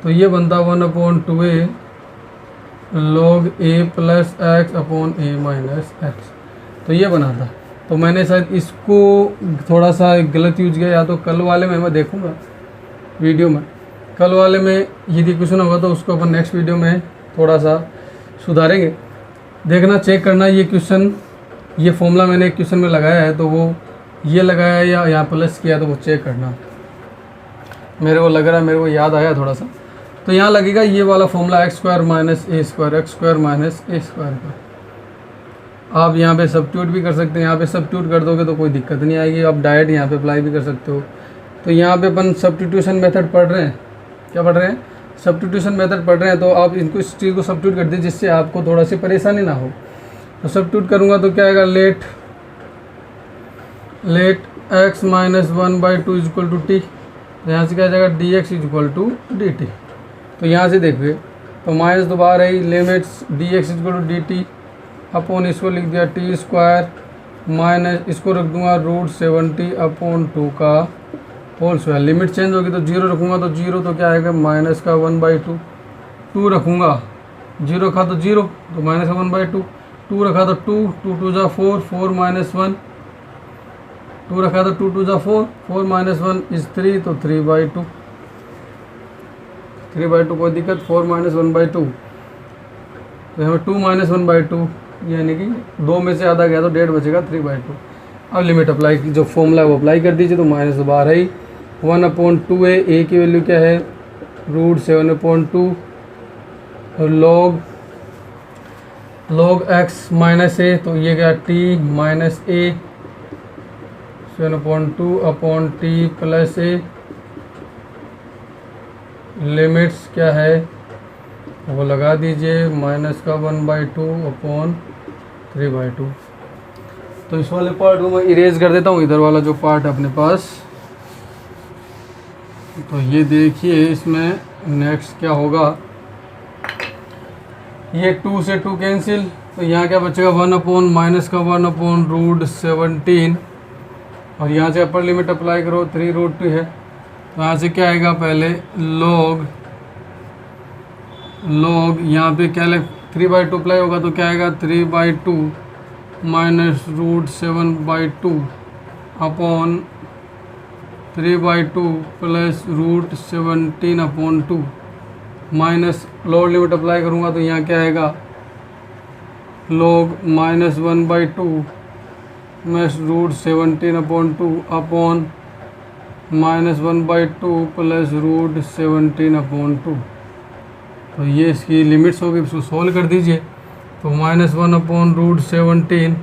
तो ये बनता 1/2a log a plus X upon A minus X, तो ये बना था। तो मैंने शायद इसको थोड़ा सा गलत यूज किया, या तो कल वाले में मैं देखूँगा वीडियो में, कल वाले में यदि क्वेश्चन होगा तो उसको अपन नेक्स्ट वीडियो में थोड़ा सा सुधारेंगे। देखना, चेक करना ये क्वेश्चन, ये फॉर्मूला मैंने एक क्वेश्चन में लगाया है तो वो ये लगाया है या यहाँ प्लस किया, तो वो चेक करना। मेरे को लग रहा है, मेरे को याद आया थोड़ा सा, तो यहाँ लगेगा ये वाला formula x square minus A square, x square minus A square का। आप यहाँ पे सब्स्टिट्यूट भी कर सकते हैं, यहाँ पे सब्स्टिट्यूट कर दोगे तो कोई दिक्कत नहीं आएगी, आप डायरेक्ट यहाँ पे अप्लाई भी कर सकते हो। तो यहाँ पे अपन सब्स्टिट्यूशन मेथड पढ़ रहे हैं, क्या पढ़ रहे हैं, सब्स्टिट्यूशन मेथड पढ़ रहे हैं। तो आप इनको, इस चीज़ को सब्स्टिट्यूट कर दीजिए जिससे आपको थोड़ा सी परेशानी ना हो। तो सब्स्टिट्यूट करूँगा तो क्या आएगा, let X minus 1/2 is equal to T, यहाँ से क्या जाएगा D X is equal to D T. तो यहाँ से देखिए तो माइनस तो बाहर आई, limits D X is equal to D T upon इसको लिख दिया टी स्क्वायर माइनस इसको रख दूंगा √70/2 का होल स्क्वायर। लिमिट चेंज होगी तो 0 रखूँगा तो 0, तो क्या आएगा माइनस का 1/2, 2 रखूँगा 0 रखा तो 0, तो माइनस का 1/2, 2 रखा तो 2, 2 2 जा 4, 4 माइनस 1, 2 रखा तो 2 2 जा 4, 4 माइनस 1 इज 3, तो 3/2, 3/2 कोई दिक्कत, 4 माइनस 1/2, तो यहाँ 2 माइनस 1/2 यानी कि 2 में से आधा गया तो 1.5 बचेगा 3/2। अब लिमिट अप्लाई की, जो फॉर्मूला है वो अप्लाई कर दीजिए, तो माइनस तो बाहर है, 1/2a, ए की वैल्यू क्या है √7/2 log x माइनस ए, तो ये क्या t माइनस ए 7/2 अपॉन टी प्लस ए, लिमिट्स क्या है वो लगा दीजिए, माइनस का 1/2 अपॉन 3/2। तो इस वाले पार्ट को मैं इरेज कर देता हूँ, इधर वाला जो पार्ट है अपने पास। तो ये देखिए इसमें नेक्स्ट क्या होगा, ये 2 से 2 कैंसिल, तो यहाँ क्या बचेगा 1 अपॉन माइनस का 1 अपॉन √17, और यहाँ से अपर लिमिट अप्लाई करो 3√2 है, तो यहाँ से क्या आएगा पहले log यहाँ पे क्या लग 3/2 अप्लाई होगा तो क्या आएगा 3/2 minus √7/2 upon 3/2 plus √17/2 minus lower limit apply करूँगा तो यहाँ क्या आएगा log minus 1/2 minus √17/2 upon minus 1/2 plus √17/2। तो ये इसकी लिमिट्स होगी, इसको सोल्व कर दीजिए। तो माइनस 1 अपॉन √17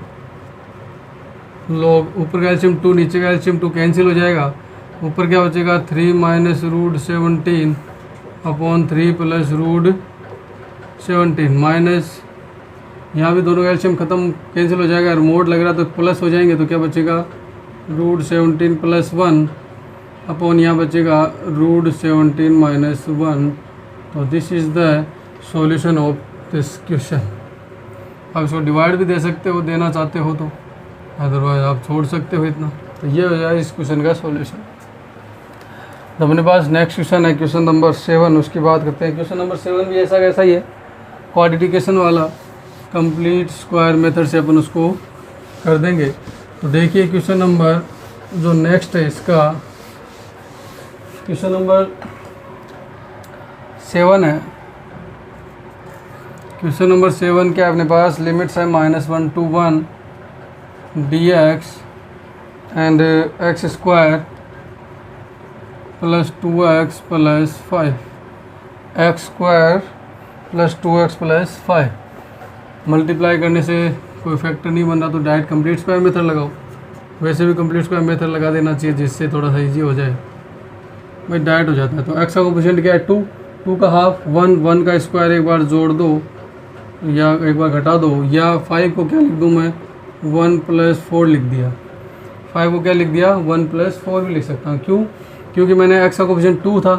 log ऊपर का एलसीएम 2 नीचे का एलसीएम 2 कैंसिल हो जाएगा, ऊपर क्या बचेगा 3 माइनस √17 अपॉन 3 प्लस √17 माइनस यहाँ भी दोनों का एलसीएम ख़त्म कैंसिल हो जाएगा, रिमोट लग रहा तो प्लस हो जाएंगे, तो क्या बचेगा √17 प्लस 1 अपॉन यहाँ बचेगा √17 माइनस 1। तो this is the solution of this question. आप इसको डिवाइड भी दे सकते हो, देना चाहते हो तो, अदरवाइज आप छोड़ सकते हो इतना। तो ये हो जाए इस क्वेश्चन का सॉल्यूशन। तो अपने पास नेक्स्ट क्वेश्चन है क्वेश्चन नंबर 7, उसकी बात करते हैं। क्वेश्चन नंबर 7 भी ऐसा कैसा ही है, क्वाड्रेटिकेशन वाला, कंप्लीट स्क्वायर मेथड से अपन उसको कर देंगे। तो देखिए क्वेश्चन नंबर जो नेक्स्ट है इसका क्वेश्चन नंबर 7 है। क्वेश्चन नंबर 7 क्या है अपने पास, लिमिट्स है -1 to 1 dx and x square plus 2x plus 5, x square plus 2x plus 5। Multiply करने से कोई फैक्टर नहीं बन रहा तो डायरेक्ट कंप्लीट स्क्वायर मेथड लगाओ। वैसे भी कंप्लीट स्क्वायर मेथड लगा देना चाहिए जिससे थोड़ा सा इजी हो जाए, भाई डायरेक्ट हो जाता है। तो एक्स का कोफिशिएंट क्या है 2, 2 का हाफ 1, 1 का स्क्वायर एक बार जोड़ दो या एक बार घटा दो, या 5 को क्या लिख दूँ मैं 1+4 लिख दिया, 5 को क्या लिख दिया 1+4 भी लिख सकता हूँ। क्यों? क्योंकि मैंने x का कोफिशिएंट 2 था,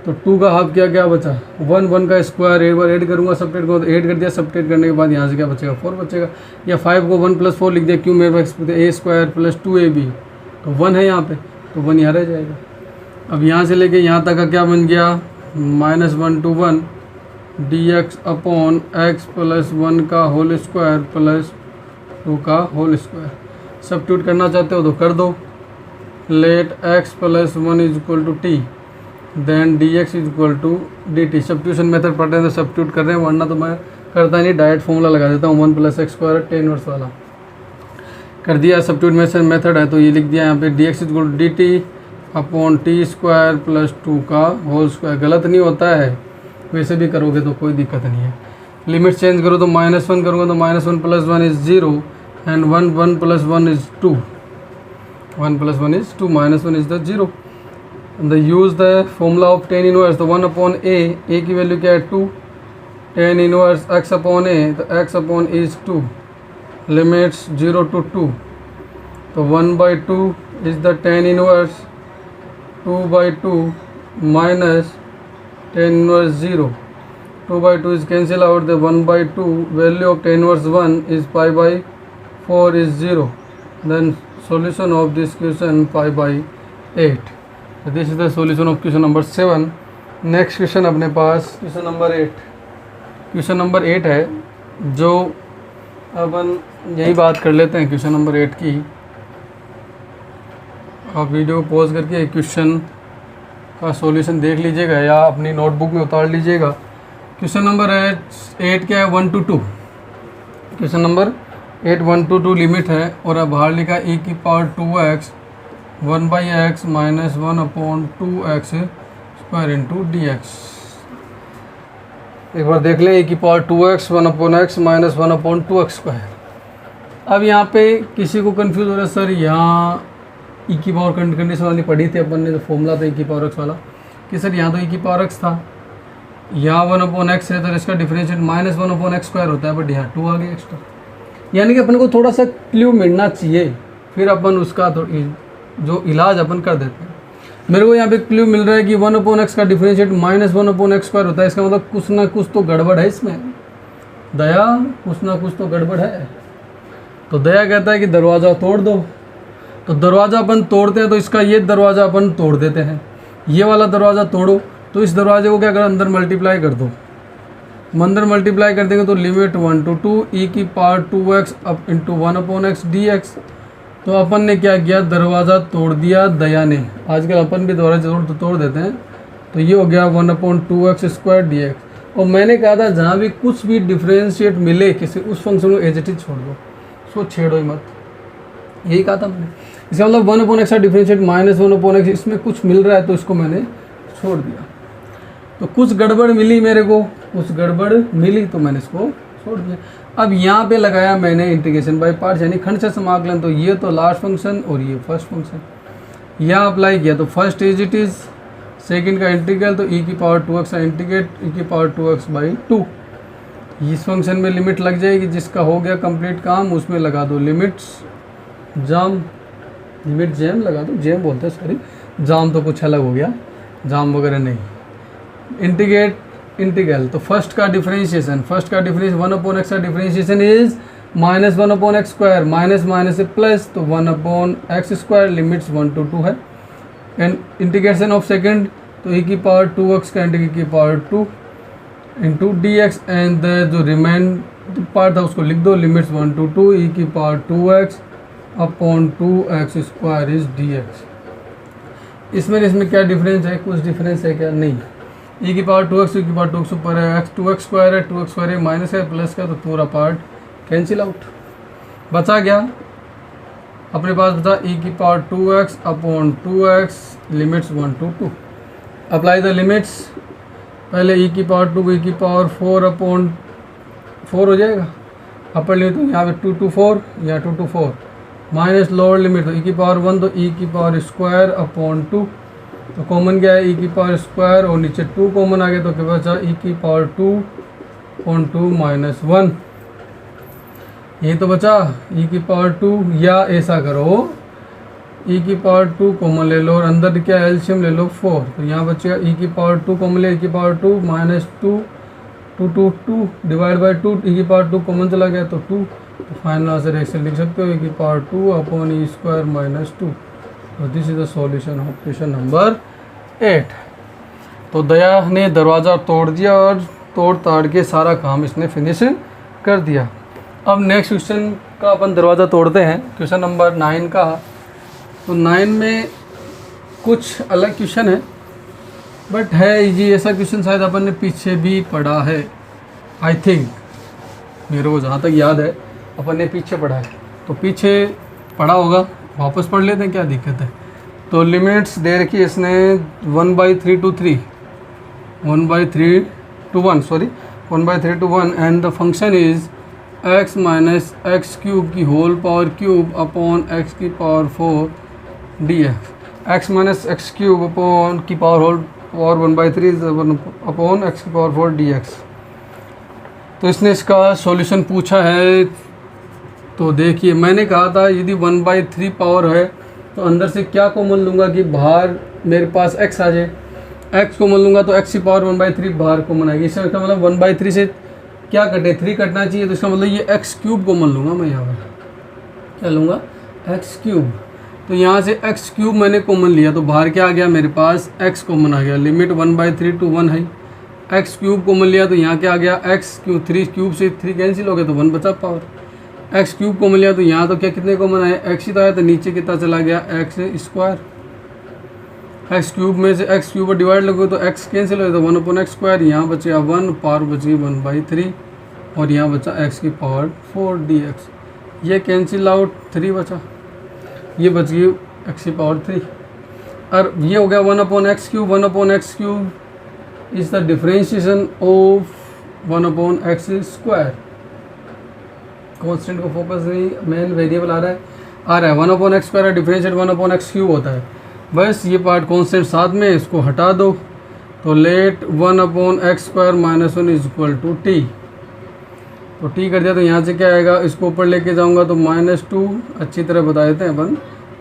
तो 2 का हाफ क्या बचा 1 का स्क्वायर, एक बार ऐड करूँगा सब्ट्रैक्ट करूँगा तो 8 कर दिया, सब्ट्रैक्ट करने के बाद यहाँ से क्या बचेगा 4 बचेगा। या 5 को 1+4 लिख दिया, क्यों मेरे पास a² + 2ab तो 1 है यहाँ पे, तो 1 यहाँ रह जाएगा। अब यहाँ से लेके यहाँ तक का क्या बन गया -1 to 1 dx अपॉन x + 1 का होल स्क्वायर प्लस 2 का होल स्क्वायर। सब्स्टिट्यूट करना चाहते हो तो कर दो। Let x + 1 = t then dx = dt। Substitution method पढ़ रहे हैं तो सब्स्टिट्यूट कर रहे हैं, वरना तो मैं करता नहीं, डायरेक्ट फॉर्मूला लगा देता हूँ 1 + x² tan इनवर्स वाला कर दिया। सब्स्टिट्यूट मेथड है तो ये लिख दिया यहाँ पे dx = dt अपॉन t² + 2 का होल स्क्वायर। गलत नहीं होता है, वैसे भी करोगे तो कोई दिक्कत नहीं है। लिमिट चेंज करो तो -1 करूँगा तो -1 + 1 = 0 and 1 + 1 = 2, 1 + 1 = 2, -1 is the 0। Use the formula of tan inverse, तो 1/a की वैल्यू क्या है 2, tan इनवर्स x/a तो x/a is 2, लिमिट्स 0 to 2, तो 1/2 is the tan inverse 2/2 minus tan inverse 0, 2/2 is cancel out, the 1/2 value of tan inverse 1 is pi/4 is 0, then solution of this question pi/8। so this is the solution of question number 7। next question अपने पास question number 8। question number 8 है जो अपन यही बात कर लेते हैं question number 8 की। आप वीडियो को पॉज करके क्वेश्चन का सॉल्यूशन देख लीजिएगा या अपनी नोटबुक में उतार लीजिएगा। क्वेश्चन नंबर 8 क्या है 1 to 2। Question number 8 1 to 2 limit है और अब बाहर लिखा e⁻²x 1/x - 1/2x² into dx। एक बार देख लें e⁻²x 1/x - 1/2x²। अब यहाँ पे किसी को कंफ्यूज हो रहा है सर, यहाँ e⁻ कंडीशन वाली पढ़ी थी अपन ने, जो फॉर्मूला था e⁻x वाला कि सर यहाँ तो e⁻x था, यहाँ 1/x है तो इसका डिफरेंशिएट -1/x² होता है, बट यहाँ 2 आ गया एक्स्ट्रा। यानी कि अपन को थोड़ा सा क्लू मिलना चाहिए, फिर अपन उसका जो इलाज अपन कर देते हैं। मेरे को यहाँ पे क्लू मिल रहा है कि 1/x का डिफरेंशिएट -1/x² होता है, इसका मतलब कुछ ना कुछ तो गड़बड़ है इसमें। दया कुछ ना कुछ तो गड़बड़ है। तो दया कहता है कि दरवाज़ा तोड़ दो, तो दरवाज़ा अपन तोड़ते हैं तो इसका ये दरवाज़ा अपन तोड़ देते हैं, ये वाला दरवाज़ा तोड़ो तो इस दरवाजे को क्या करो अंदर मल्टीप्लाई कर दो। अंदर मल्टीप्लाई कर देंगे तो limit 1 to 2 e⁻²x up into 1/x dx। तो अपन ने क्या किया, दरवाज़ा तोड़ दिया दया ने। आजकल अपन भी दरवाजा तोड़ देते हैं। तो ये हो गया 1/2x² dx। और मैंने कहा था जहाँ भी कुछ भी डिफ्रेंशिएट मिले किसी उस फंक्शन को एज इट इज छोड़ दो, उसको छेड़ो ही मत, यही कहा था मैंने। इसका मतलब 1/x का डिफरेंशिएट -1/x, इसमें कुछ मिल रहा है तो इसको मैंने छोड़ दिया। तो कुछ गड़बड़ मिली मेरे को, कुछ गड़बड़ मिली तो मैंने इसको छोड़ दिया। अब यहाँ पे लगाया मैंने इंटीग्रेशन बाय पार्ट्स यानी खंड समाकलन। तो ये तो लास्ट फंक्शन और ये फर्स्ट फंक्शन, यहाँ अप्लाई किया तो first as it is, second का इंटीग्रल तो e⁻²x का इंटीग्रेट e⁻²x/2। इस फंक्शन में लिमिट लग जाएगी, जिसका हो गया कंप्लीट काम उसमें लगा दो लिमिट्स जाम, लिमिट जैम लगा दो, जैम बोलते हैं सॉरी, जाम तो कुछ अलग हो गया, जाम वगैरह नहीं। इंटीग्रेट इंटीग्रल तो फर्स्ट का डिफरेंशिएशन 1/x का differentiation is -1/x², minus minus से प्लस तो 1/x², लिमिट्स 1 to 2 है। एंड इंटीग्रेशन ऑफ सेकेंड तो e⁻²x का e⁻², इंटू dx एंड जो रिमेन पार्ट था उसको लिख दो, limits 1 to 2 e⁻²x upon 2x² is dx। इसमें क्या डिफरेंस है, कुछ डिफरेंस है क्या, नहीं। e⁻²x ऊपर है, 2x² है, 2x² है, माइनस है प्लस का, तो पूरा पार्ट कैंसिल आउट, बचा क्या अपने पास बचा e⁻²x upon 2x, limits 1 to 2। Apply the limits, पहले e⁻² को e⁻4 अपॉन 4 हो जाएगा, अपर लिमिट तो यहाँ पे 2 to 4, यहाँ 2 to 4, माइनस लोअर लिमिट तो e⁻1 तो e⁻² अपॉन 2, तो कॉमन क्या है e⁻² और नीचे 2 कॉमन आ गया तो क्या बचा e⁻2 अपॉन 2 -1। ये तो बचा e की पावर 2, या ऐसा करो e की पावर 2 कॉमन ले लो और अंदर क्या एलसीएम ले लो 4, तो यहाँ बचेगा e की पावर 2 कॉमन ले, e की power 2 minus 2 2 2 2 divide by 2, e की पावर 2 कॉमन चला गया तो 2, तो फाइनल आंसर ऐसे लिख सकते हो e की power 2 upon E square minus 2। तो this is the solution of question number 8। तो दया ने दरवाज़ा तोड़ दिया और तोड़ ताड़ के सारा काम इसने फिनिश कर दिया। अब नेक्स्ट क्वेश्चन का अपन दरवाज़ा तोड़ते हैं, क्वेश्चन नंबर 9 का। तो 9 में कुछ अलग क्वेश्चन है बट है इजी। ऐसा क्वेश्चन शायद अपन ने पीछे भी पढ़ा है, आई थिंक, मेरे को जहाँ तक याद है अपन ने पीछे पढ़ा है, तो पीछे पढ़ा होगा, वापस पढ़ लेते हैं, क्या दिक्कत है। तो लिमिट्स दे रखी है इसने 1/3 to 3, 1/3 to 1 sorry 1/3 to 1 and the function is x minus X cube की whole power cube upon x की power 4 dx, x minus X cube upon की power whole power 1/3 upon x की पावर 4 dx। तो इसने इसका solution पूछा है। तो देखिए मैंने कहा था यदि 1/3 पावर है तो अंदर से क्या कॉमन लूँगा कि बाहर मेरे पास x आ जाए, x कॉमन लूँगा तो x की पावर 1/3 बाहर कॉमन आएगी। इसका मतलब 1/3 से क्या कटे, 3 कटना चाहिए, तो इसका मतलब ये x क्यूब कॉमन लूँगा मैं यहाँ पर, क्या लूँगा x क्यूब। तो यहाँ से x क्यूब मैंने कॉमन लिया तो बाहर क्या आ गया मेरे पास x कॉमन आ गया, लिमिट 1/3 to 1 है, x क्यूब कॉमन लिया तो यहाँ क्या आ गया x क्यूब, 3 क्यूब से 3 कैंसिल हो गया तो 1 बचा पावर, x क्यूब कॉमन लिया तो यहाँ तो क्या कितने कॉमन आए x ही तो आया, तो नीचे कितना चला गया x स्क्वायर, x क्यूब में से x क्यूब पर डिवाइड लगो तो x कैंसिल हो गया तो 1/x स्क्वायर, यहाँ बचेगा 1, पावर बची 1/3 और यहाँ बचा x की पावर 4 dx, ये कैंसिल आउट 3 बचा, ये बच गई x की पावर 3 और ये हो गया 1/x cube, 1/x cube is the differentiation of 1/x square. Constant को फोकस नहीं, मेन वेरिएबल आ रहा है 1/x square differentiate 1/x cube होता है, बस ये पार्ट कॉन्स्टेंट साथ में इसको हटा दो, तो let 1/x square minus 1 is equal to T. तो टी कर दिया तो यहाँ से क्या आएगा, इसको ऊपर लेके जाऊँगा तो -2, अच्छी तरह बता देते हैं अपन,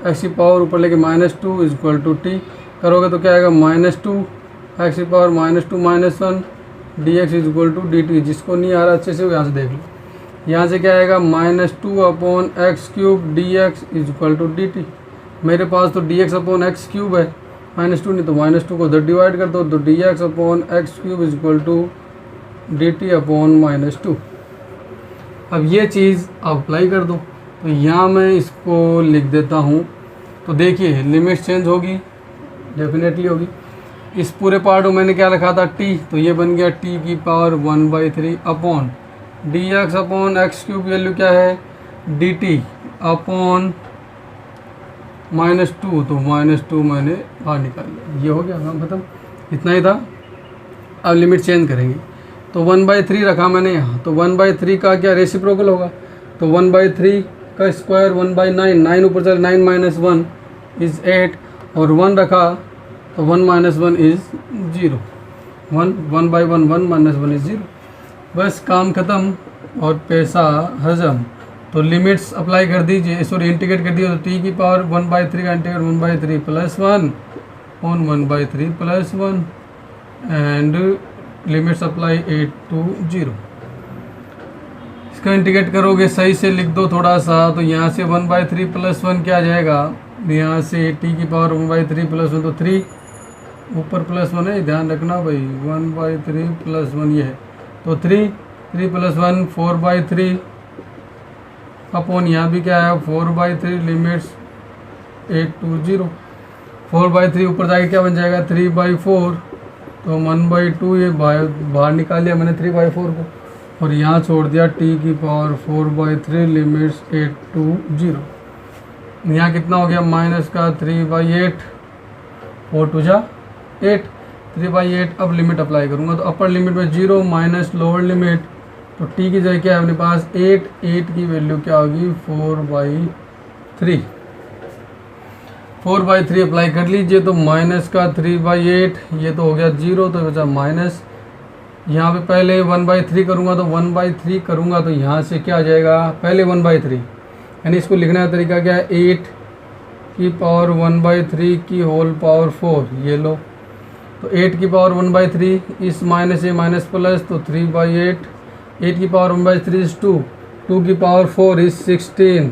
x की पावर ऊपर लेके -2 इज इक्वल टू टी करोगे तो क्या आएगा -2 x की power -2 -1 dx is equal to dt। जिसको नहीं आ रहा अच्छे से यहाँ से देख लो, यहाँ से क्या आएगा -2/x cube dx is equal to dt। मेरे पास तो dx/x क्यूब है, -2 नहीं तो -2 को उधर डिवाइड कर दो तो dx/x cube is equal to dt/-2। अब ये चीज़ अप्लाई कर दो, तो यहाँ मैं इसको लिख देता हूँ। तो देखिए लिमिट चेंज होगी, डेफिनेटली होगी। इस पूरे पार्ट में मैंने क्या रखा था t, तो ये बन गया t की power 1/3 upon dx/x cube value क्या है dt अपॉन -2, तो -2 मैंने बाहर निकाल लिया, ये हो गया काम खत्म, इतना ही था। अब लिमिट चेंज करेंगे तो 1/3 रखा मैंने यहाँ, तो 1/3 का क्या रेसिप्रोकल होगा, तो 1/3 का स्क्वायर 1/9, 9 ऊपर चले 9 माइनस 1 इज़ 8 और 1 रखा तो 1 माइनस 1 इज़ 0, 1/1 1 माइनस 1 इज़ 0, बस काम ख़त्म और पैसा हजम। तो लिमिट्स अप्लाई कर दीजिए, सॉरी इंटीग्रेट कर दिए, तो टी की पावर 1/3 का integrate 1/3 plus 1 on 1/3 plus 1 and limits apply 8 to 0। इसका इंटीग्रेट करोगे सही से लिख दो थोड़ा सा, तो यहाँ से 1/3 प्लस 1 क्या आ जाएगा, यहाँ से टी की पावर 1/3 प्लस 1 तो 3 ऊपर प्लस 1 है, ध्यान रखना भाई, 1/3 प्लस 1 ये है तो 3 प्लस 1 4/3 अपॉन यहाँ भी क्या है 4/3 लिमिट्स 8 to 0, 4/3 ऊपर जाके क्या बन जाएगा 3/4, तो 1/2 ये बाहर निकाल लिया मैंने 3/4 को और यहाँ छोड़ दिया t की पावर 4/3 लिमिट्स 8 to 0। यहाँ कितना हो गया माइनस का 3/8, 4 2 जा 8, 3/8। अब लिमिट अप्लाई करूँगा तो अपर लिमिट में 0 माइनस लोअर लिमिट, तो t की जगह क्या है अपने पास 8 की वैल्यू क्या होगी 4/3, 4/3 अप्लाई कर लीजिए तो माइनस का 3/8, ये तो हो गया 0 तो बचा माइनस यहाँ पे पहले 1/3 करूँगा तो 1/3 करूँगा तो यहाँ से क्या आ जाएगा, पहले 1/3 यानी इसको लिखने का तरीका क्या है, 8 की पावर 1/3 की होल पावर 4, ये लो। तो 8 की पावर 1/3 इस माइनस ए माइनस प्लस, तो 3/8, 8 की पावर 1/3 इज 2, 2 की पावर 4 इज 16,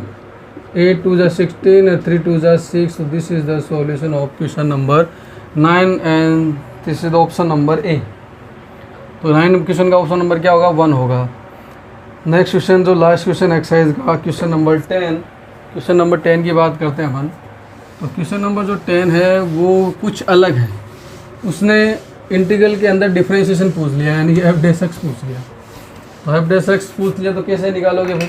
8 2 जा 16 and 3 2 जा 6। so this is the solution of question number 9 and this is the option number A। तो 9 क्वेश्चन का ऑप्शन नंबर क्या होगा, 1 होगा। नेक्स्ट क्वेश्चन जो लास्ट क्वेश्चन एक्सरसाइज का क्वेश्चन नंबर 10, क्वेश्चन नंबर 10 की बात करते हैं अपन। तो क्वेश्चन नंबर जो 10 है वो कुछ अलग है, उसने इंटीग्रल के अंदर डिफरेंशिएशन पूछ लिया, यानी कि एफ डैश एक्स पूछ लिया। तो एफ डैश एक्स पूछ लिया तो कैसे निकालोगे भाई,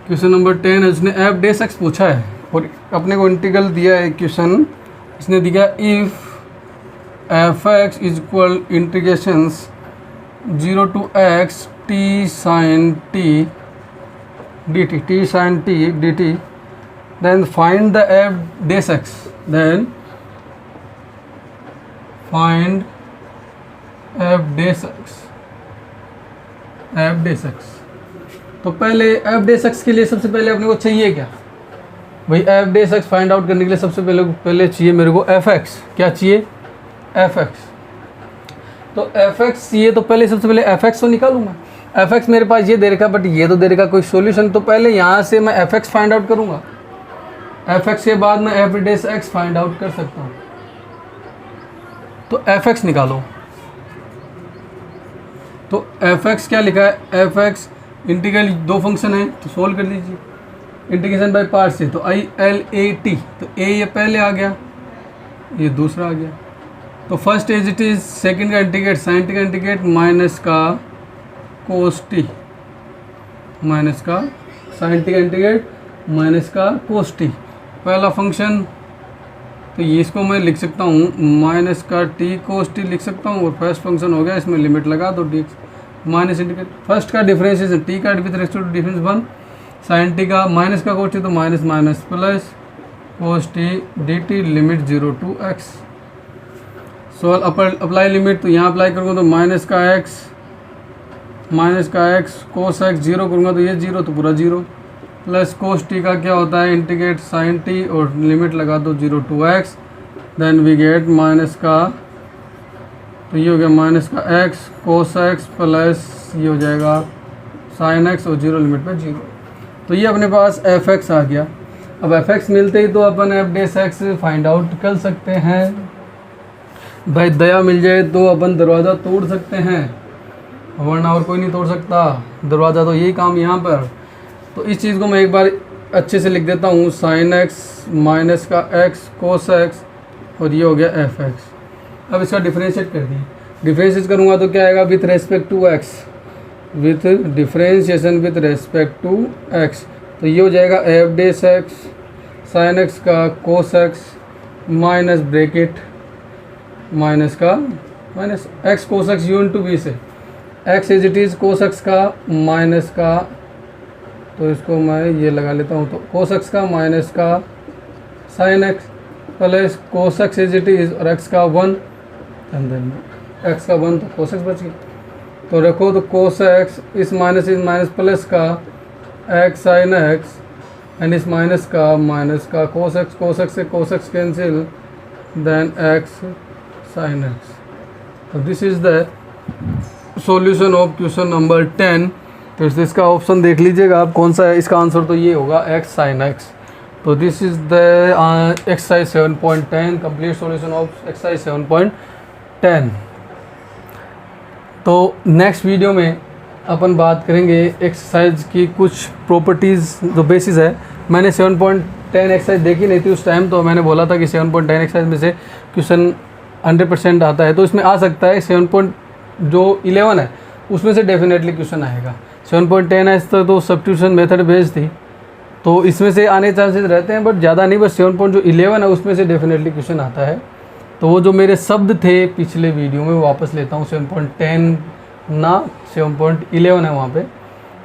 क्वेश्चन नंबर 10 है, उसने एफ डैश एक्स पूछा है और अपने को इंटीग्रल दिया है क्वेश्चन, इसने दिया if F x is equal integrations 0 to x t sin t dt, t sin t dt, then find the f dash x, then find f dash x, f dash x। तो पहले f dash x के लिए सबसे पहले अपने को चाहिए क्या भाई, f dash x find out करने के लिए सबसे पहले चाहिए मेरे को f x, क्या चाहिए, f x। तो एफ एक्स चाहिए तो पहले सबसे पहले एफ एक्स तो निकालूंगा, एफ एक्स मेरे पास ये दे रखा बट ये तो दे रखा कोई सॉल्यूशन, तो पहले यहाँ से मैं एफ एक्स फाइंड आउट करूँगा, एफ एक्स के बाद मैं F dash X find out कर सकता हूँ। तो एफ एक्स निकालो, तो एफ एक्स क्या लिखा है, एफ एक्स इंटीग्रल दो फंक्शन है तो सोल्व कर लीजिए इंटीग्रेशन बाय पार्ट से। तो आई एल ए टी, तो ए ये पहले आ गया, ये दूसरा आ गया। तो first as it is, second का इंटीग्रेट साइन टी का इंटीग्रेट माइनस का कोस टी, माइनस का साइन टी का इंटीग्रेट माइनस का कोस टी, पहला फंक्शन। तो ये इसको मैं लिख सकता हूँ माइनस का टी कोस टी लिख सकता हूँ, और फर्स्ट फंक्शन हो गया, इसमें लिमिट लगा दो डी माइनस इंटीग्रेट, फर्स्ट का डिफरेंशिएशन टी का with respect to difference 1, sine T का माइनस का कोस टी, तो minus minus plus cos T D T, limit 0 to x। Solve apply limit, तो यहाँ अप्लाई करूँगा तो माइनस का एक्स कोस एक्स, जीरो करूँगा तो ये जीरो, तो पूरा जीरो, प्लस कोस टी का क्या होता है इंटीग्रेट साइन टी, और लिमिट लगा दो 0 to x, then we get minus का, तो ये हो गया माइनस का एक्स कोस एक्स प्लस ये हो जाएगा साइन एक्स, और जीरो लिमिट पे जीरो। तो ये अपने पास एफ एक्स आ गया। अब एफ एक्स मिलते ही तो अपन F dash X find out कर सकते हैं भाई, दया मिल जाए तो अपन दरवाज़ा तोड़ सकते हैं, वरना और कोई नहीं तोड़ सकता दरवाज़ा, तो यही काम यहाँ पर। तो इस चीज़ को मैं एक बार अच्छे से लिख देता हूँ, साइन एक्स माइनस का एक्स कोस एक्स, और ये हो गया एफ एक्स। अब इसका डिफरेंशिएट कर दिए, डिफरेंशिएट करूँगा तो क्या आएगा, with respect to X, with differentiation with respect to X, तो ये हो जाएगा F dash X sine X का cos X minus bracket minus का minus X cos X U into B से, X as it is cos X का minus का, तो इसको मैं ये लगा लेता हूँ, तो कोस एक्स का माइनस का sine X plus cos X as it is, और एक्स का 1 एंड देन एक्स का 1, तो कोस एक्स बच गया। तो रखो, तो कोस एक्स इस माइनस प्लस का एक्स साइन एक्स, एंड इस माइनस का कोस एक्स से cos x cancel, then x sine x. तो this is the solution of question number 10। तो इसका ऑप्शन देख लीजिएगा आप कौन सा है, इसका आंसर तो ये होगा एक्स साइन एक्स। तो this is the exercise 7.10 complete solution of exercise 7.10। तो नेक्स्ट वीडियो में अपन बात करेंगे एक्सरसाइज की कुछ प्रॉपर्टीज़ जो बेसिस है। मैंने 7.10 एक्सरसाइज देखी नहीं थी उस टाइम, तो मैंने बोला था कि 7.10 एक्सरसाइज में से क्वेश्चन 100% आता है, तो इसमें आ सकता है 7.11 है उसमें से डेफिनेटली क्वेश्चन आएगा। 7.10 है इस तक तो सब्स्टिट्यूशन मेथड बेस्ड थी, तो इसमें से आने चांसेस रहते हैं, बट ज़्यादा नहीं, बस 7.11 है उसमें से डेफिनेटली क्वेश्चन आता है। तो वो जो मेरे शब्द थे पिछले वीडियो में वापस लेता हूँ, 7.10 ना 7.11 है वहाँ पे,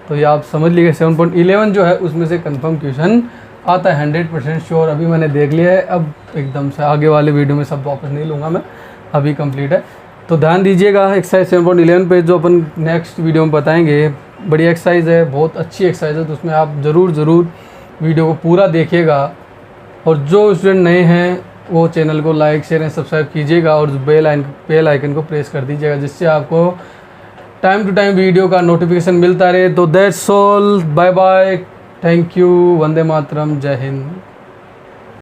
तो ये आप समझ लीजिए 7.11 जो है उसमें से कंफर्म क्वेश्चन आता है 100% श्योर। अभी मैंने देख लिया है, अब एकदम से आगे वाले वीडियो में सब वापस नहीं लूँगा मैं, अभी कंप्लीट है। तो ध्यान दीजिएगा एक्सरसाइज 7.11 पे जो अपन नेक्स्ट वीडियो में बताएंगे। बड़ी एक्सरसाइज है, बहुत अच्छी एक्सरसाइज है, तो उसमें आप ज़रूर वीडियो को पूरा देखिएगा। और जो स्टूडेंट नए हैं वो चैनल को लाइक शेयर एंड सब्सक्राइब कीजिएगा और बेल आइकन को प्रेस कर दीजिएगा, जिससे आपको टाइम टू टाइम वीडियो का नोटिफिकेशन मिलता रहे। तो that's all, bye bye, thank you, वंदे मातरम, जय हिंद।